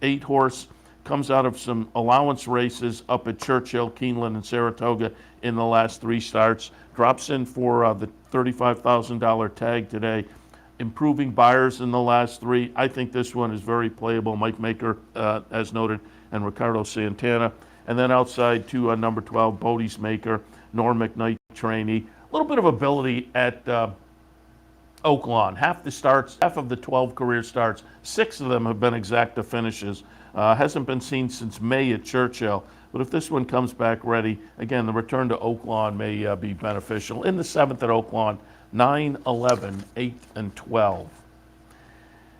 8 horse. Comes out of some allowance races up at Churchill, Keeneland, and Saratoga in the last 3 starts. Drops in for the $35,000 tag today. Improving buyers in the last 3. I think this one is very playable. Mike Maker, as noted, and Ricardo Santana. And then outside to number 12, Bodie's Maker, Norm McKnight trainee. A little bit of ability at Oaklawn. Half of the 12 career starts, 6 of them have been exacta finishes. Hasn't been seen since May at Churchill. But if this one comes back ready, again, the return to Oaklawn may be beneficial. In the 7th at Oaklawn, 9, 11, 8, and 12.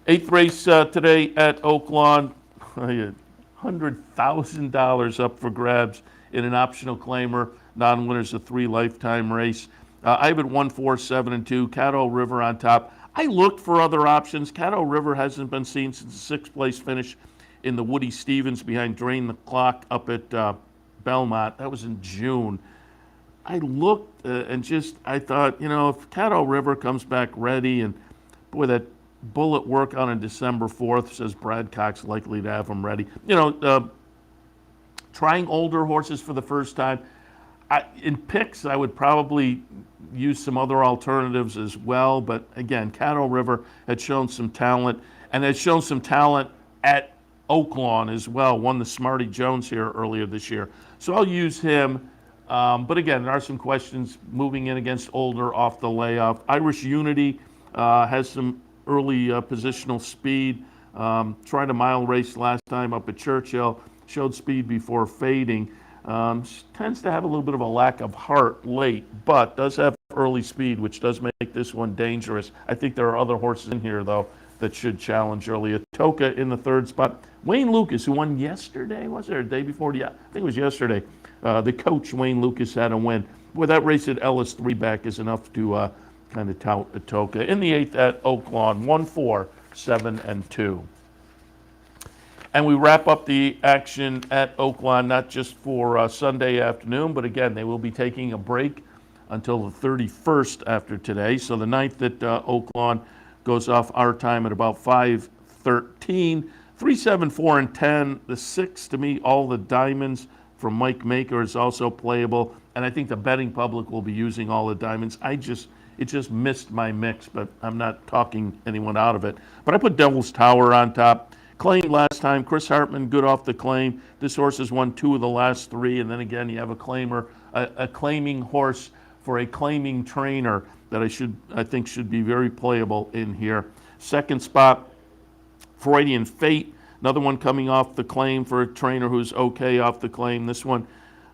8th race today at Oaklawn, $100,000 up for grabs in an optional claimer. Non-winners a 3 lifetime race. I have it 1, 4, 7, and 2. Caddo River on top. I looked for other options. Caddo River hasn't been seen since the 6th place finish in the Woody Stevens behind Drain the Clock up at Belmont. That was in June. I looked I thought, if Caddo River comes back ready, and boy, that bullet work on December 4th says Brad Cox likely to have him ready. Trying older horses for the first time. In picks, I would probably use some other alternatives as well. But again, Caddo River had shown some talent, and had shown some talent at Oaklawn as well. Won the Smarty Jones here earlier this year. So I'll use him. But again, there are some questions moving in against older off the layoff. Irish Unity has some early positional speed. Tried a mile race last time up at Churchill. Showed speed before fading. Tends to have a little bit of a lack of heart late, but does have early speed, which does make this one dangerous. I think there are other horses in here, though, that should challenge early. Atoka in the 3rd spot. Wayne Lucas, who won yesterday, was there a day before? Yeah, I think it was yesterday. The coach, Wayne Lucas, had a win. Boy, that race at Ellis 3-back is enough to kind of tout Atoka. In the 8th at Oaklawn, 1, 4, 7, and 2. And we wrap up the action at Oaklawn, not just for Sunday afternoon, but again, they will be taking a break until the 31st after today. So the 9th at Oaklawn goes off our time at about 5:13. 3, 7, 4, and 10. The 6, to me, All the Diamonds from Mike Maker is also playable. And I think the betting public will be using All the Diamonds. It just missed my mix, but I'm not talking anyone out of it. But I put Devil's Tower on top. Claimed last time, Chris Hartman, good off the claim. This horse has won 2 of the last 3, and then again, you have a claimer, a claiming horse for a claiming trainer that I think should be very playable in here. 2nd spot, Freudian Fate, another one coming off the claim for a trainer who's okay off the claim. This one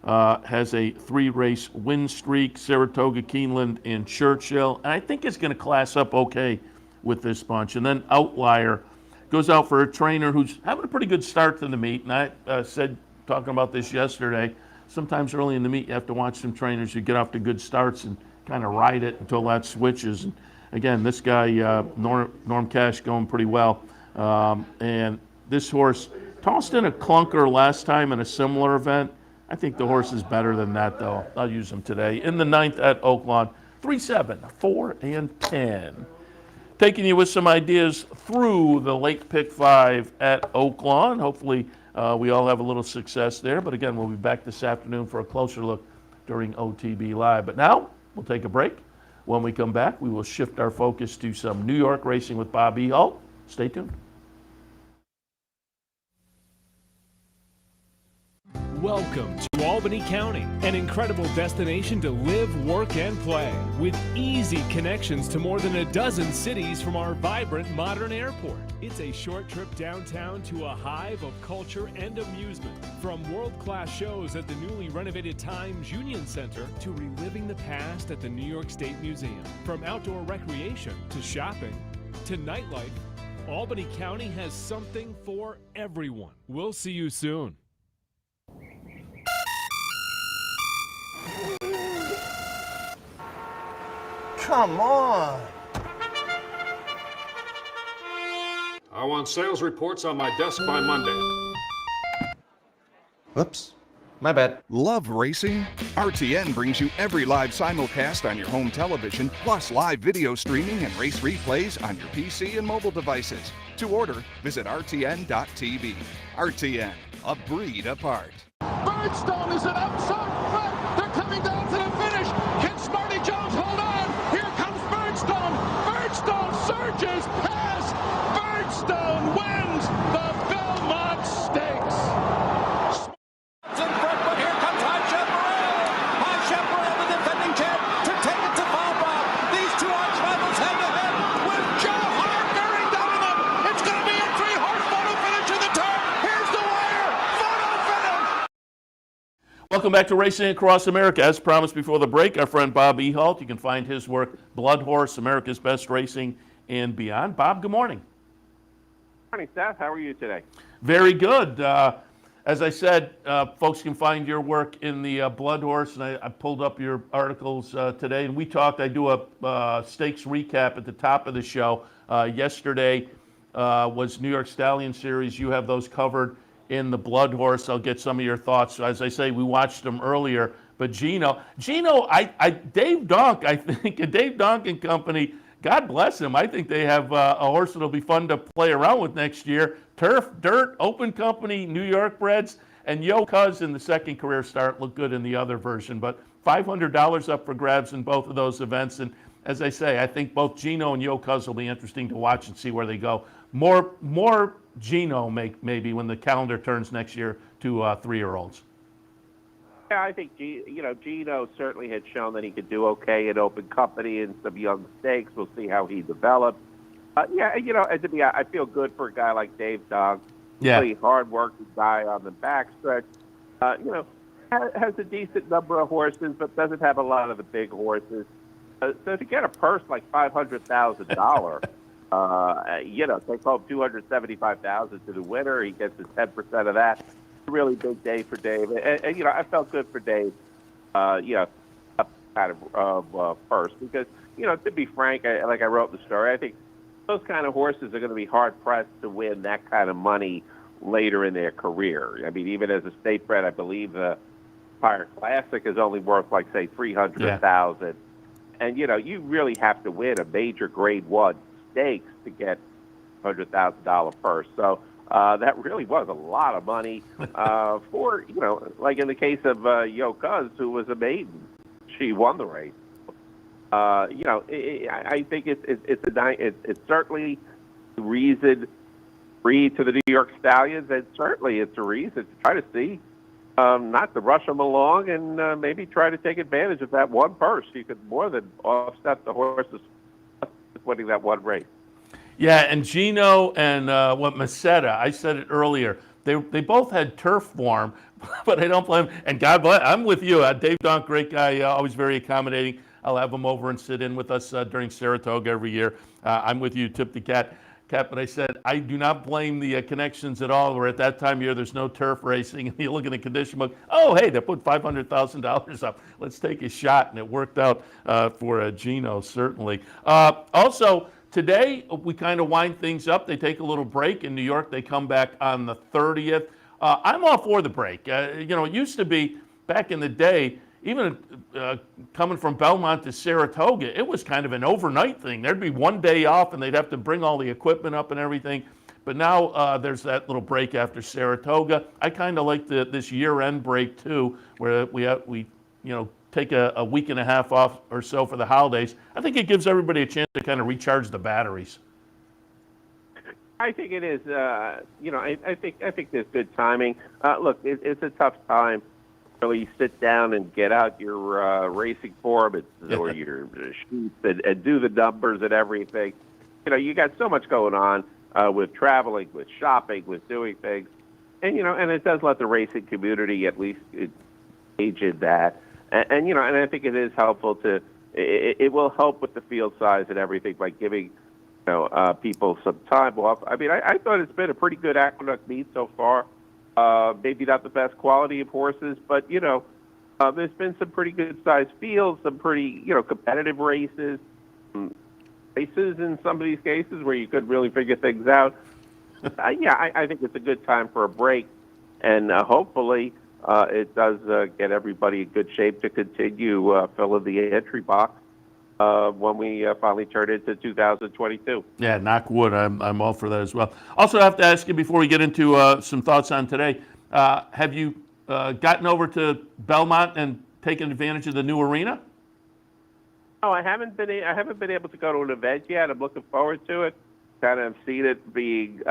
has a 3-race win streak, Saratoga, Keeneland, and Churchill, and I think it's going to class up okay with this bunch. And then Outlier goes out for a trainer who's having a pretty good start to the meet. And I said, talking about this yesterday, sometimes early in the meet you have to watch some trainers who get off to good starts and kind of ride it until that switches. And again, this guy, Norm Cash, going pretty well. And this horse tossed in a clunker last time in a similar event. I think the horse is better than that, though. I'll use him today. In the 9th at Oaklawn, 3, 7, 4, and 10. Taking you with some ideas through the late pick 5 at Oaklawn. Hopefully we all have a little success there. But again, we'll be back this afternoon for a closer look during OTB Live. But now we'll take a break. When we come back, we will shift our focus to some New York racing with Bob Ehalt. Stay tuned. Welcome to Albany County, an incredible destination to live, work, and play, with easy connections to more than a dozen cities from our vibrant modern airport. It's a short trip downtown to a hive of culture and amusement, from world-class shows at the newly renovated Times Union Center to reliving the past at the New York State Museum. From outdoor recreation to shopping to nightlife, Albany County has something for everyone. We'll see you soon. Come on. I want sales reports on my desk by Monday. Whoops. My bad. Love racing? RTN brings you every live simulcast on your home television, plus live video streaming and race replays on your PC and mobile devices. To order, visit rtn.tv. RTN, a breed apart. Birdstone is an outside front. They're coming down to the finish. Can Smarty Jones hold on? Here comes Birdstone. Birdstone surges past. Birdstone wins the Belmont Stakes. In front, but here comes High Chaparral. High Chaparral, the defending champ, to take it to Bob. These two arch rivals head to head with Joe Hart bearing down on them. It's going to be a three-horse photo finish in the turn. Here's the wire. Photo finish. Welcome back to Racing Across America. As promised before the break, our friend Bob Ehalt. You can find his work, Blood Horse, America's Best Racing, and beyond. Bob, good morning. Good morning, Seth. How are you today? Very good. As I said, folks can find your work in the Blood Horse, and I pulled up your articles today, and we talked. I do a stakes recap at the top of the show. Yesterday was New York Stallion Series. You have those covered in the Blood Horse. I'll get some of your thoughts. As I say, we watched them earlier, but Gino, Dave Donk, I think, Dave Donk and Company, God bless him. I think they have a horse that'll be fun to play around with next year. Turf, Dirt, Open Company, New York Breds, and Yo Cuz in the second career start look good in the other version. But $500 up for grabs in both of those events. And as I say, I think both Gino and Yo Cuz will be interesting to watch and see where they go. More Gino maybe when the calendar turns next year to 3-year-olds. Yeah, I think Gino certainly had shown that he could do okay at Open Company and some young stakes. We'll see how he develops. And to me, I feel good for a guy like Dave Donk. Yeah. Really hard-working guy on the backstretch. Has a decent number of horses, but doesn't have a lot of the big horses. So to get a purse like $500,000, take home $275,000 to the winner. He gets his 10% of that. Really big day for Dave, and I felt good for Dave, kind of first because to be frank, like I wrote in the story, I think those kind of horses are going to be hard pressed to win that kind of money later in their career. I mean, even as a state bred, I believe the Fire Classic is only worth like say $300,000, and you really have to win a major Grade 1 stakes to get $100,000 purse. So. That really was a lot of money for, like in the case of Yo Cuz, who was a maiden. She won the race. I think it's certainly a reason read to the New York Stallions, and certainly it's a reason to try to see, not to rush them along and maybe try to take advantage of that one purse. You could more than offset the horses winning that one race. Yeah, and Gino and Maceda, I said it earlier, they both had turf form, but I don't blame him. And God bless, I'm with you. Dave Donk, great guy, always very accommodating. I'll have him over and sit in with us during Saratoga every year. I'm with you, Tip the Cat. But I said, I do not blame the connections at all, where at that time of year there's no turf racing, and you look at the condition book, oh, hey, they put $500,000 up. Let's take a shot, and it worked out for Gino, certainly. Also, today, we kind of wind things up. They take a little break. In New York, they come back on the 30th. I'm all for the break. It used to be, back in the day, even coming from Belmont to Saratoga, it was kind of an overnight thing. There'd be one day off, and they'd have to bring all the equipment up and everything. But now there's that little break after Saratoga. I kind of like this year-end break, too, where we take a week and a half off or so for the holidays. I think it gives everybody a chance to kind of recharge the batteries. I think it is. I think there's good timing. Look, it's a tough time. Really sit down and get out your racing form or your sheets and do the numbers and everything. You got so much going on with traveling, with shopping, with doing things, and it does let the racing community at least engage in that. And I think it is helpful to. It will help with the field size and everything by giving people some time off. I mean, I thought it's been a pretty good Aqueduct meet so far. Maybe not the best quality of horses, but there's been some pretty good-sized fields, some pretty competitive races in some of these cases where you could really figure things out. I think it's a good time for a break, and hopefully it does get everybody in good shape to continue filling the entry box when we finally turn into 2022. Yeah, knock wood. I'm all for that as well. Also, I have to ask you before we get into some thoughts on today. Have you gotten over to Belmont and taken advantage of the new arena? No, I haven't been able to go to an event yet. I'm looking forward to it. Kind of seen it being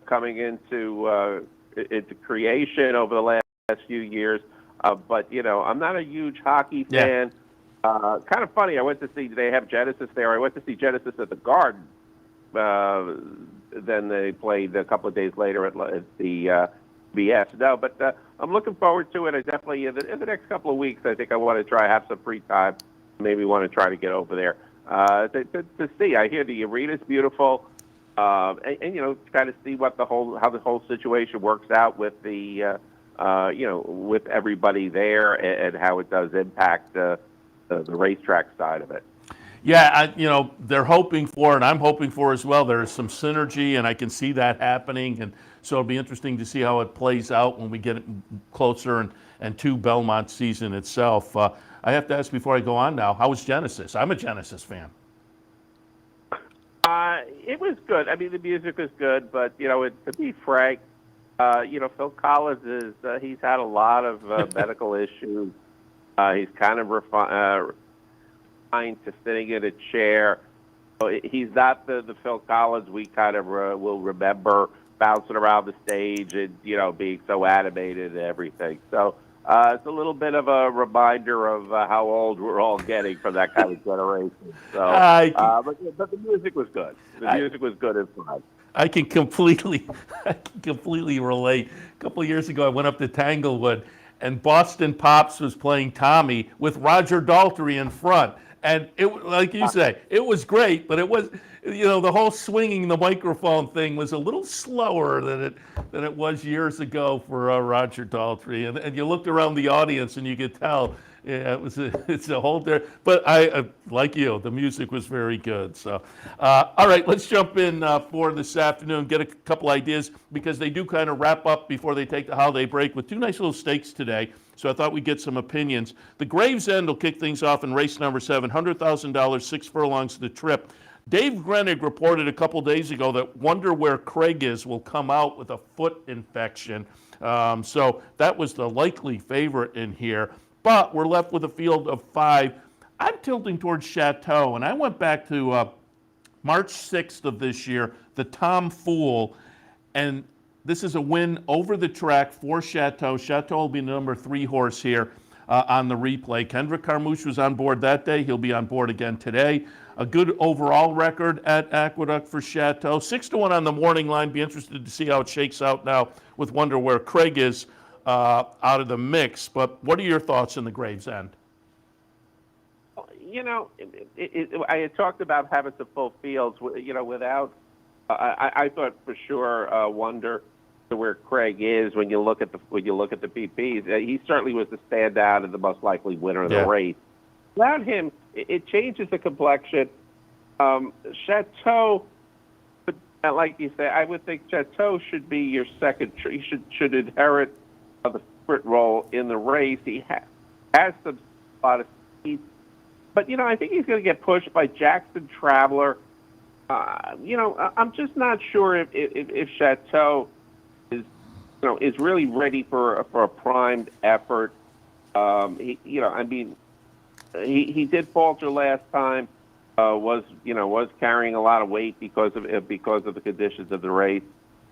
coming into creation over the last few years. But I'm not a huge hockey fan. Kind of funny. I went to see. They have Genesis there. I went to see Genesis at the Garden. Then they played a couple of days later at the BS. No, but I'm looking forward to it. I definitely in the next couple of weeks. I think I want to try have some free time. Maybe want to try to get over there to see. I hear the arena's beautiful, and kind of see what how the whole situation works out with the with everybody there and how it does impact the racetrack side of it. Yeah, they're hoping for, and I'm hoping for as well, there's some synergy, and I can see that happening. And so it'll be interesting to see how it plays out when we get closer and to Belmont season itself. I have to ask before I go on now, how was Genesis? I'm a Genesis fan. It was good. I mean, the music was good, but, to be frank, Phil Collins he's had a lot of medical issues. He's kind of refined to sitting in a chair. He's not the Phil Collins we kind of will remember bouncing around the stage and, being so animated and everything. So it's a little bit of a reminder of how old we're all getting from that kind of generation. So, but the music was good. The music was good and fun. I can completely relate. A couple of years ago, I went up to Tanglewood, and Boston Pops was playing Tommy with Roger Daltrey in front. And it, like you say, it was great, but it was, the whole swinging the microphone thing was a little slower than it was years ago for Roger Daltrey. And you looked around the audience and you could tell, it's a whole different. But I like you, the music was very good. So, all right, let's jump in for this afternoon, get a couple ideas, because they do kind of wrap up before they take the holiday break with two nice little stakes today. So I thought we'd get some opinions. The Gravesend will kick things off in race number 7, $100,000, 6 furlongs to the trip. Dave Grenig reported a couple days ago that Wonder Where Craig Is will come out with a foot infection. So that was the likely favorite in here. But we're left with a field of 5. I'm tilting towards Chateau, and I went back to March 6th of this year, the Tom Fool, and this is a win over the track for Chateau. Chateau will be the number 3 horse here on the replay. Kendrick Carmouche was on board that day. He'll be on board again today. A good overall record at Aqueduct for Chateau. 6-1 on the morning line. Be interested to see how it shakes out now with Wonder Where Craig Is out of the mix. But what are your thoughts in the Gravesend? I had talked about having some full fields, without, I thought for sure Wonder Where Craig Is when you look at the PPs. He certainly was the standout and the most likely winner of the race. Without him, it changes the complexion. Chateau, like you say, I would think Chateau should be your second. He should inherit the sprint role in the race. He has some lot of speed, but I think he's going to get pushed by Jackson Traveler. I'm just not sure if Chateau is really ready for a primed effort. He did falter last time. was carrying a lot of weight because of the conditions of the race.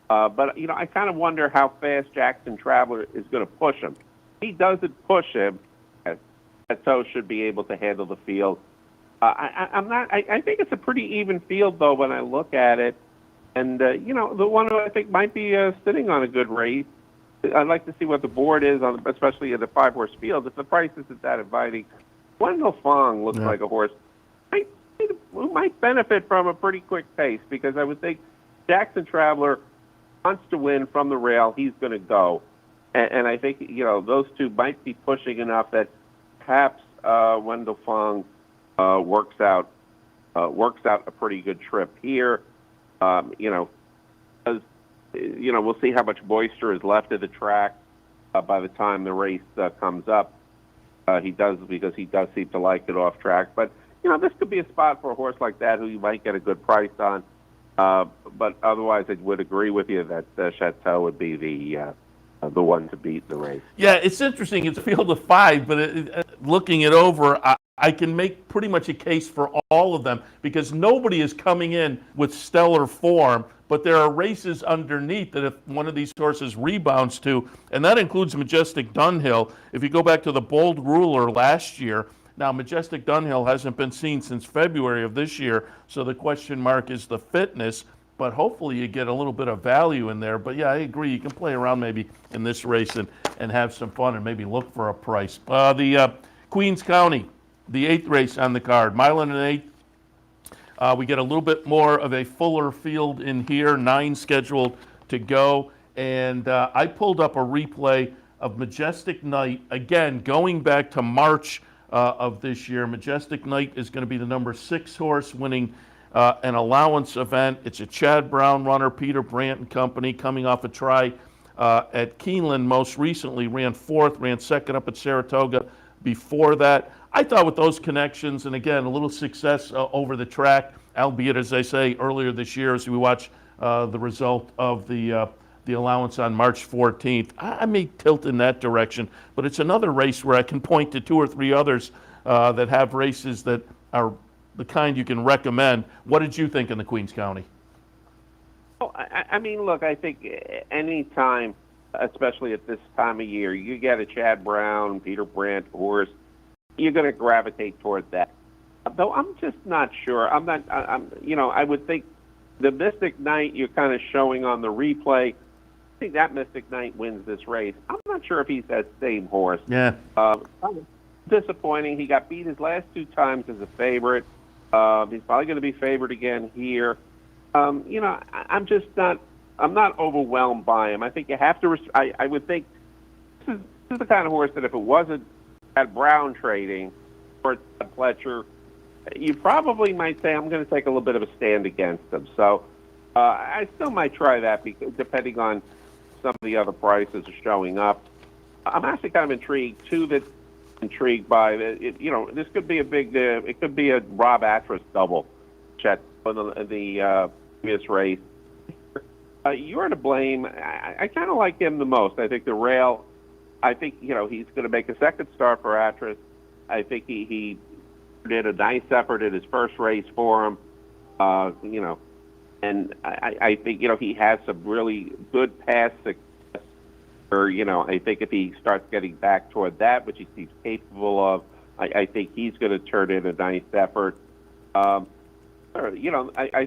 But I kind of wonder how fast Jackson Traveler is going to push him. If he doesn't push him, Toe should be able to handle the field. I think it's a pretty even field though when I look at it, and the one who I think might be sitting on a good race. I'd like to see what the board is on, especially in the 5-horse field. If the price isn't that inviting, Wendell Fong looks like a horse who might benefit from a pretty quick pace, because I would think Jackson Traveler wants to win from the rail. He's going to go, and I think those two might be pushing enough that perhaps Wendell Fong works out a pretty good trip here. We'll see how much moisture is left of the track by the time the race comes up. He does seem to like it off track, but this could be a spot for a horse like that who you might get a good price on. But otherwise, I would agree with you that Chateau would be the one to beat the race. Yeah, it's interesting. It's a field of 5, but looking it over, I can make pretty much a case for all of them, because nobody is coming in with stellar form, but there are races underneath that if one of these horses rebounds to, and that includes Majestic Dunhill. If you go back to the Bold Ruler last year, now Majestic Dunhill hasn't been seen since February of this year, so the question mark is the fitness, but hopefully you get a little bit of value in there. But yeah, I agree, you can play around maybe in this race and have some fun and maybe look for a price. The Queens County, the 8th race on the card, mile and an 1/8. We get a little bit more of a fuller field in here, 9 scheduled to go. And I pulled up a replay of Majestic Night, again, going back to March of this year. Majestic Night is going to be the number 6 horse, winning an allowance event. It's a Chad Brown runner, Peter Brandt and company, coming off a try at Keeneland most recently, ran 4th, ran 2nd up at Saratoga before that. I thought with those connections, and again, a little success over the track, albeit, as I say, earlier this year, as we watch the result of the allowance on March 14th, I may tilt in that direction. But it's another race where I can point to 2 or 3 others that have races that are the kind you can recommend. What did you think in the Queens County? Oh, I mean, look, I think any time, especially at this time of year, you get a Chad Brown, Peter Brandt horse, you're going to gravitate toward that. Though I'm just not sure. I would think the Mystic Knight you're kind of showing on the replay, I think that Mystic Knight wins this race. I'm not sure if he's that same horse. Yeah. Disappointing. He got beat his last 2 times as a favorite. He's probably going to be favored again here. I'm not overwhelmed by him. I think you have to. I would think this is the kind of horse that if it wasn't at Brown trading or at Fletcher, you probably might say I'm going to take a little bit of a stand against him. So I still might try that, because depending on some of the other prices are showing up. I'm actually kind of intrigued too. Intrigued by this could be a big. It could be a Rob Atras double, Chet, in the previous race. You're to blame. I kind of like him the most. I think the rail. I think he's going to make a second start for Atras. I think he did a nice effort in his first race for him. And I think he has some really good past success. Or I think if he starts getting back toward that, which he seems capable of, I think he's going to turn in a nice effort. I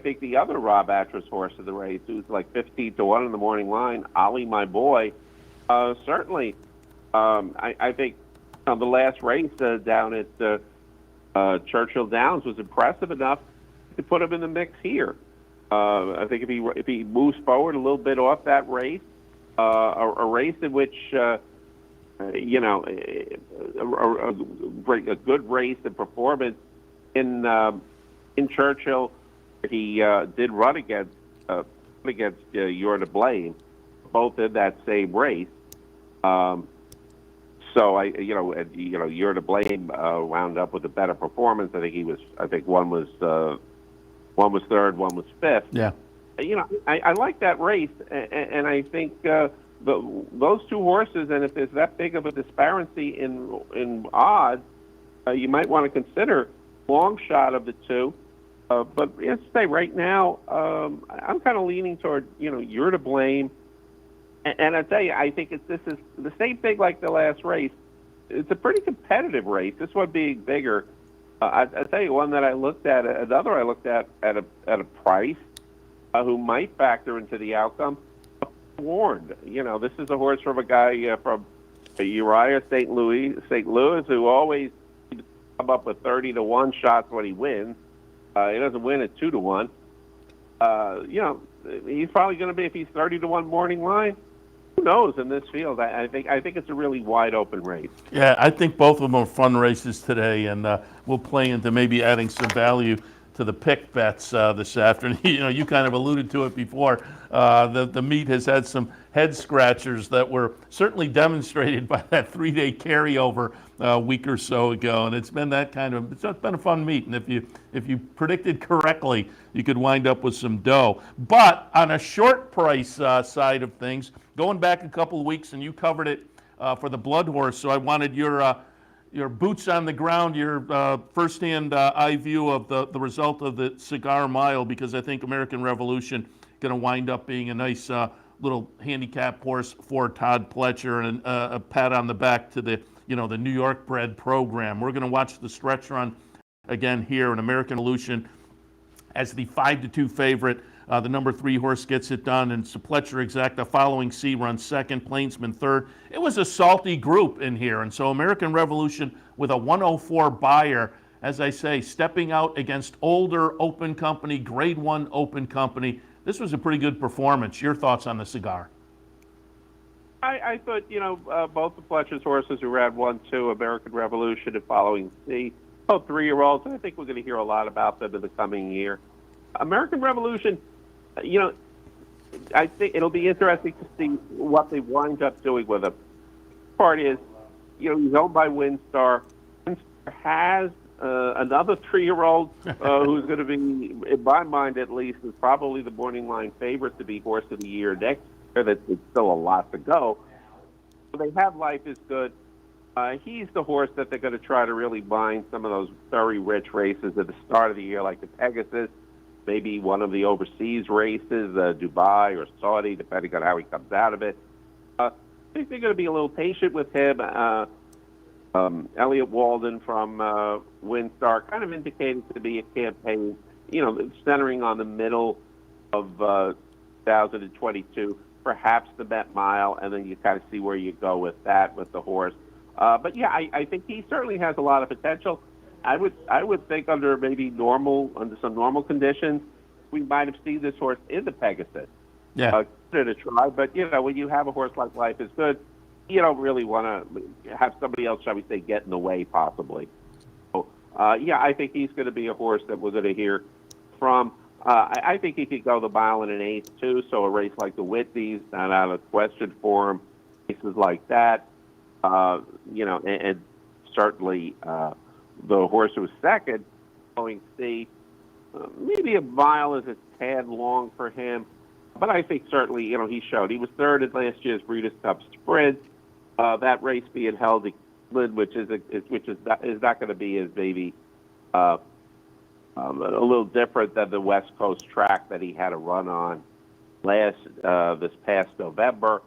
think the other Rob Atras horse of the race, who's like 15-1 in the morning line, Ollie, my boy, certainly. I think the last race down at Churchill Downs was impressive enough to put him in the mix here. I think if he moves forward a little bit off that race, a race in which a good race and performance in Churchill, he did run against You're to Blame, both in that same race. So You're to Blame wound up with a better performance. I think one was 3rd, one was 5th. Yeah. I like that race, and I think those 2 horses, and if there's that big of a disparity in odds, you might want to consider long shot of the 2. But let's say right now, I'm kind of leaning toward, you're to blame. And I tell you, I think this is the same thing like the last race. It's a pretty competitive race. This one being bigger. I tell you, one that I looked at, another I looked at a price who might factor into the outcome. Warned, this is a horse from a guy from Uriah St. Louis, who always come up with 30-1 shots when he wins. He doesn't win at 2-1. He's probably going to be, if he's 30-1 morning line, who knows in this field. I think it's a really wide open race. Yeah, I think both of them are fun races today, and we'll play into maybe adding some value to the pick bets this afternoon. You kind of alluded to it before. The meet has had some head scratchers that were certainly demonstrated by that 3-day carryover a week or so ago, and it's been that kind of. It's been a fun meet, and if you predicted correctly, you could wind up with some dough. But on a short price side of things, going back a couple of weeks, and you covered it for the Blood Horse, so I wanted your boots on the ground, your firsthand eye view of the result of the Cigar Mile, because I think American Revolution going to wind up being a nice little handicap horse for Todd Pletcher, and a pat on the back to the New York bred program. We're going to watch the stretch run again here, and American Revolution as the 5-2 favorite. The number 3 horse gets it done, and Pletcher Exacta following C runs second, Plainsman third. It was a salty group in here, and so American Revolution with a 104 buyer, as I say, stepping out against older open company, grade 1 open company. This was a pretty good performance. Your thoughts on the Cigar? I thought, both the Pletcher's horses who ran 1-2, American Revolution and following C, both 3-year-olds, and I think we're going to hear a lot about them in the coming year. American Revolution, I think it'll be interesting to see what they wind up doing with him. Part is, he's owned by Windstar. Windstar has another 3-year-old who's going to be, in my mind at least, is probably the morning line favorite to be Horse of the Year next year. That it's still a lot to go. So they have Life is Good. He's the horse that they're going to try to really bind some of those very rich races at the start of the year, like the Pegasus, maybe one of the overseas races, Dubai or Saudi, depending on how he comes out of it. I think they're going to be a little patient with him. Elliot Walden from Windstar kind of indicated to be a campaign, centering on the middle of 2022, perhaps the Met Mile, and then you kind of see where you go with that with the horse. But yeah, I think he certainly has a lot of potential. I would think under some normal conditions, we might have seen this horse in the Pegasus. Yeah. To try, but when you have a horse like Life is Good, you don't really want to have somebody else, shall we say, get in the way possibly. So, I think he's going to be a horse that we're going to hear from. I think he could go the mile in an eighth too. So a race like the Whitney's, not out of question for him. Races like that, and certainly. The horse who was second, going C, maybe a mile is a tad long for him, but I think certainly, he showed. He was third at last year's Breeders' Cup Sprint. That race being held in Cleveland, which is not going to be as maybe a little different than the West Coast track that he had a run on this past November.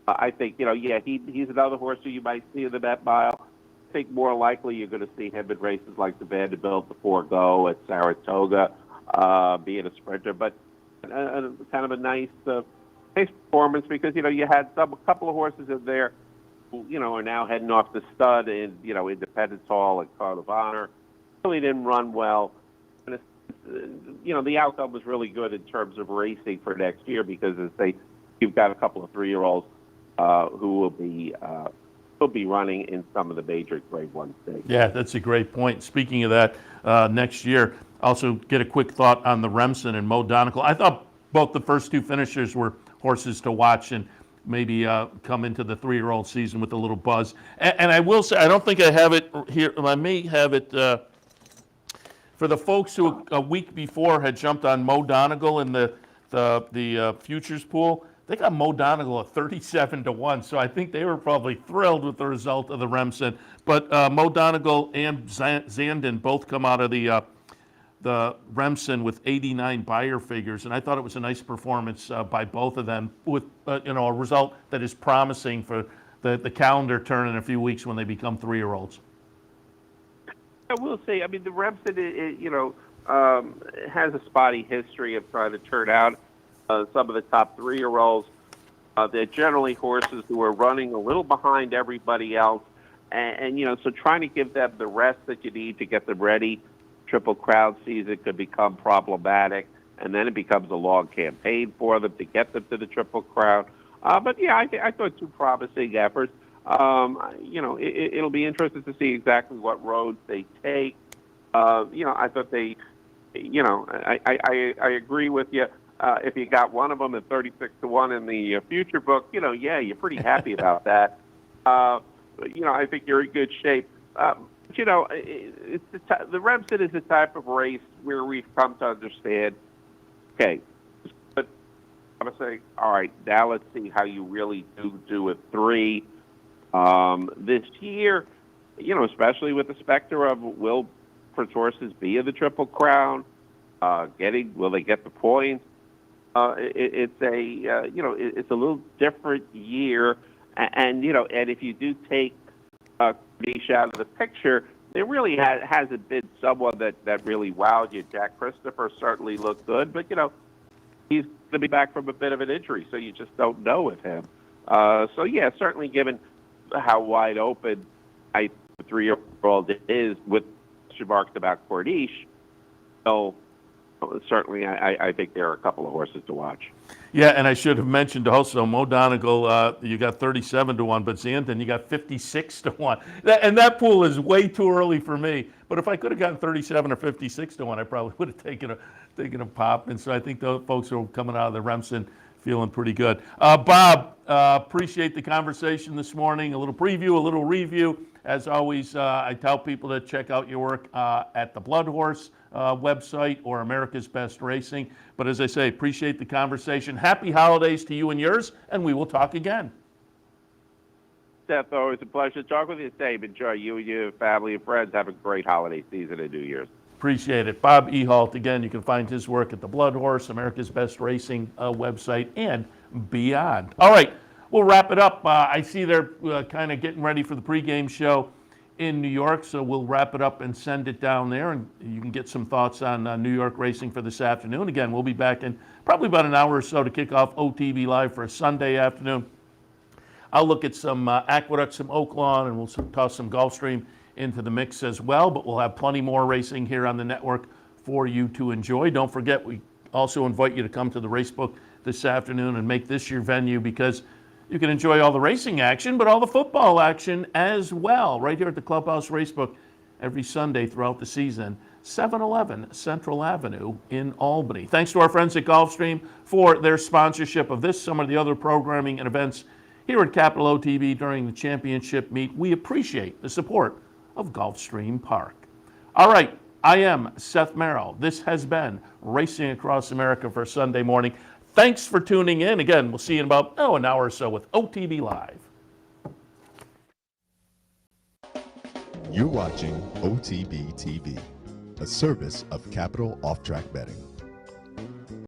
I think he's another horse who you might see in the Met Mile. I think more likely you're going to see him in races like the Vanderbilt, the Forego at Saratoga, being a sprinter. But kind of a nice performance because you had a couple of horses in there who are now heading off the stud in Independence Hall and Card of Honor. Really didn't run well. And the outcome was really good in terms of racing for next year because you've got a couple of 3-year-olds who will be running in some of the major Grade 1 stakes. Yeah, that's a great point. Speaking of that, next year, also get a quick thought on the Remson and Moe Donald. I thought both the first 2 finishers were horses to watch and maybe come into the 3-year-old season with a little buzz. And I will say, I don't think I have it here. I may have it for the folks who a week before had jumped on Moe Donald in the futures pool. They got Moe Donald at 37-1, so I think they were probably thrilled with the result of the Remson. But Moe Donald and Zandon both come out of the the Remson with 89 buyer figures, and I thought it was a nice performance by both of them with a result that is promising for the calendar turn in a few weeks when they become 3-year-olds. I will say, I mean, the Remson, has a spotty history of trying to turn out some of the top 3-year-olds. They're generally horses who are running a little behind everybody else, and so trying to give them the rest that you need to get them ready. Triple Crown season could become problematic, and then it becomes a long campaign for them to get them to the Triple Crown. But yeah, I thought 2 promising efforts. It'll be interesting to see exactly what roads they take. I thought they, I agree with you. If you got one of them at 36-1 in the future book, yeah, you're pretty happy about that. I think you're in good shape. It's the Remson is the type of race where we've come to understand, okay, but I'm going to say, all right, now let's see how you really do at 3. This year, especially with the specter of will Prince horses be in the Triple Crown, will they get the points? It's a little different year, and if you do take Niche out of the picture, there really hasn't been someone that really wowed you. Jack Christopher certainly looked good, but he's going to be back from a bit of an injury, so you just don't know with him. So yeah, certainly given how wide open the 3-year-old is with remarks about Corniche, so certainly I think there are a couple of horses to watch. Yeah, and I should have mentioned also Moe Donald, you got 37-1, but Xanthan, you got 56-1. And that pool is way too early for me. But if I could have gotten 37 or 56-1, I probably would have taken a pop. And so I think the folks who are coming out of the Remson feeling pretty good. Bob, appreciate the conversation this morning. A little preview, a little review. As always, I tell people to check out your work at the Blood Horse website or America's Best Racing. But as I say, appreciate the conversation. Happy holidays to you and yours, and we will talk again. Seth, always a pleasure to talk with you. Dave, enjoy you and your family and friends. Have a great holiday season and New Year's. Appreciate it. Bob Ehalt, again, you can find his work at the Blood Horse, America's Best Racing website, and beyond. All right, we'll wrap it up. I see they're kind of getting ready for the pregame show in New York, so we'll wrap it up and send it down there, and you can get some thoughts on New York racing for this afternoon. Again, we'll be back in probably about an hour or so to kick off OTB Live for a Sunday afternoon. I'll look at some Aqueduct, some Oaklawn, and we'll toss some Gulfstream into the mix as well, but we'll have plenty more racing here on the network for you to enjoy. Don't forget, we also invite you to come to the Racebook this afternoon and make this your venue, because you can enjoy all the racing action, but all the football action as well, right here at the Clubhouse Racebook every Sunday throughout the season, 711 Central Avenue in Albany. Thanks to our friends at Gulfstream for their sponsorship of this, some of the other programming and events here at Capital OTB during the championship meet. We appreciate the support of Gulfstream Park. All right, I am Seth Merrow. This has been Racing Across America for Sunday morning. Thanks for tuning in. Again, we'll see you in about an hour or so with OTB Live. You're watching OTB TV, a service of Capital Off-Track Betting.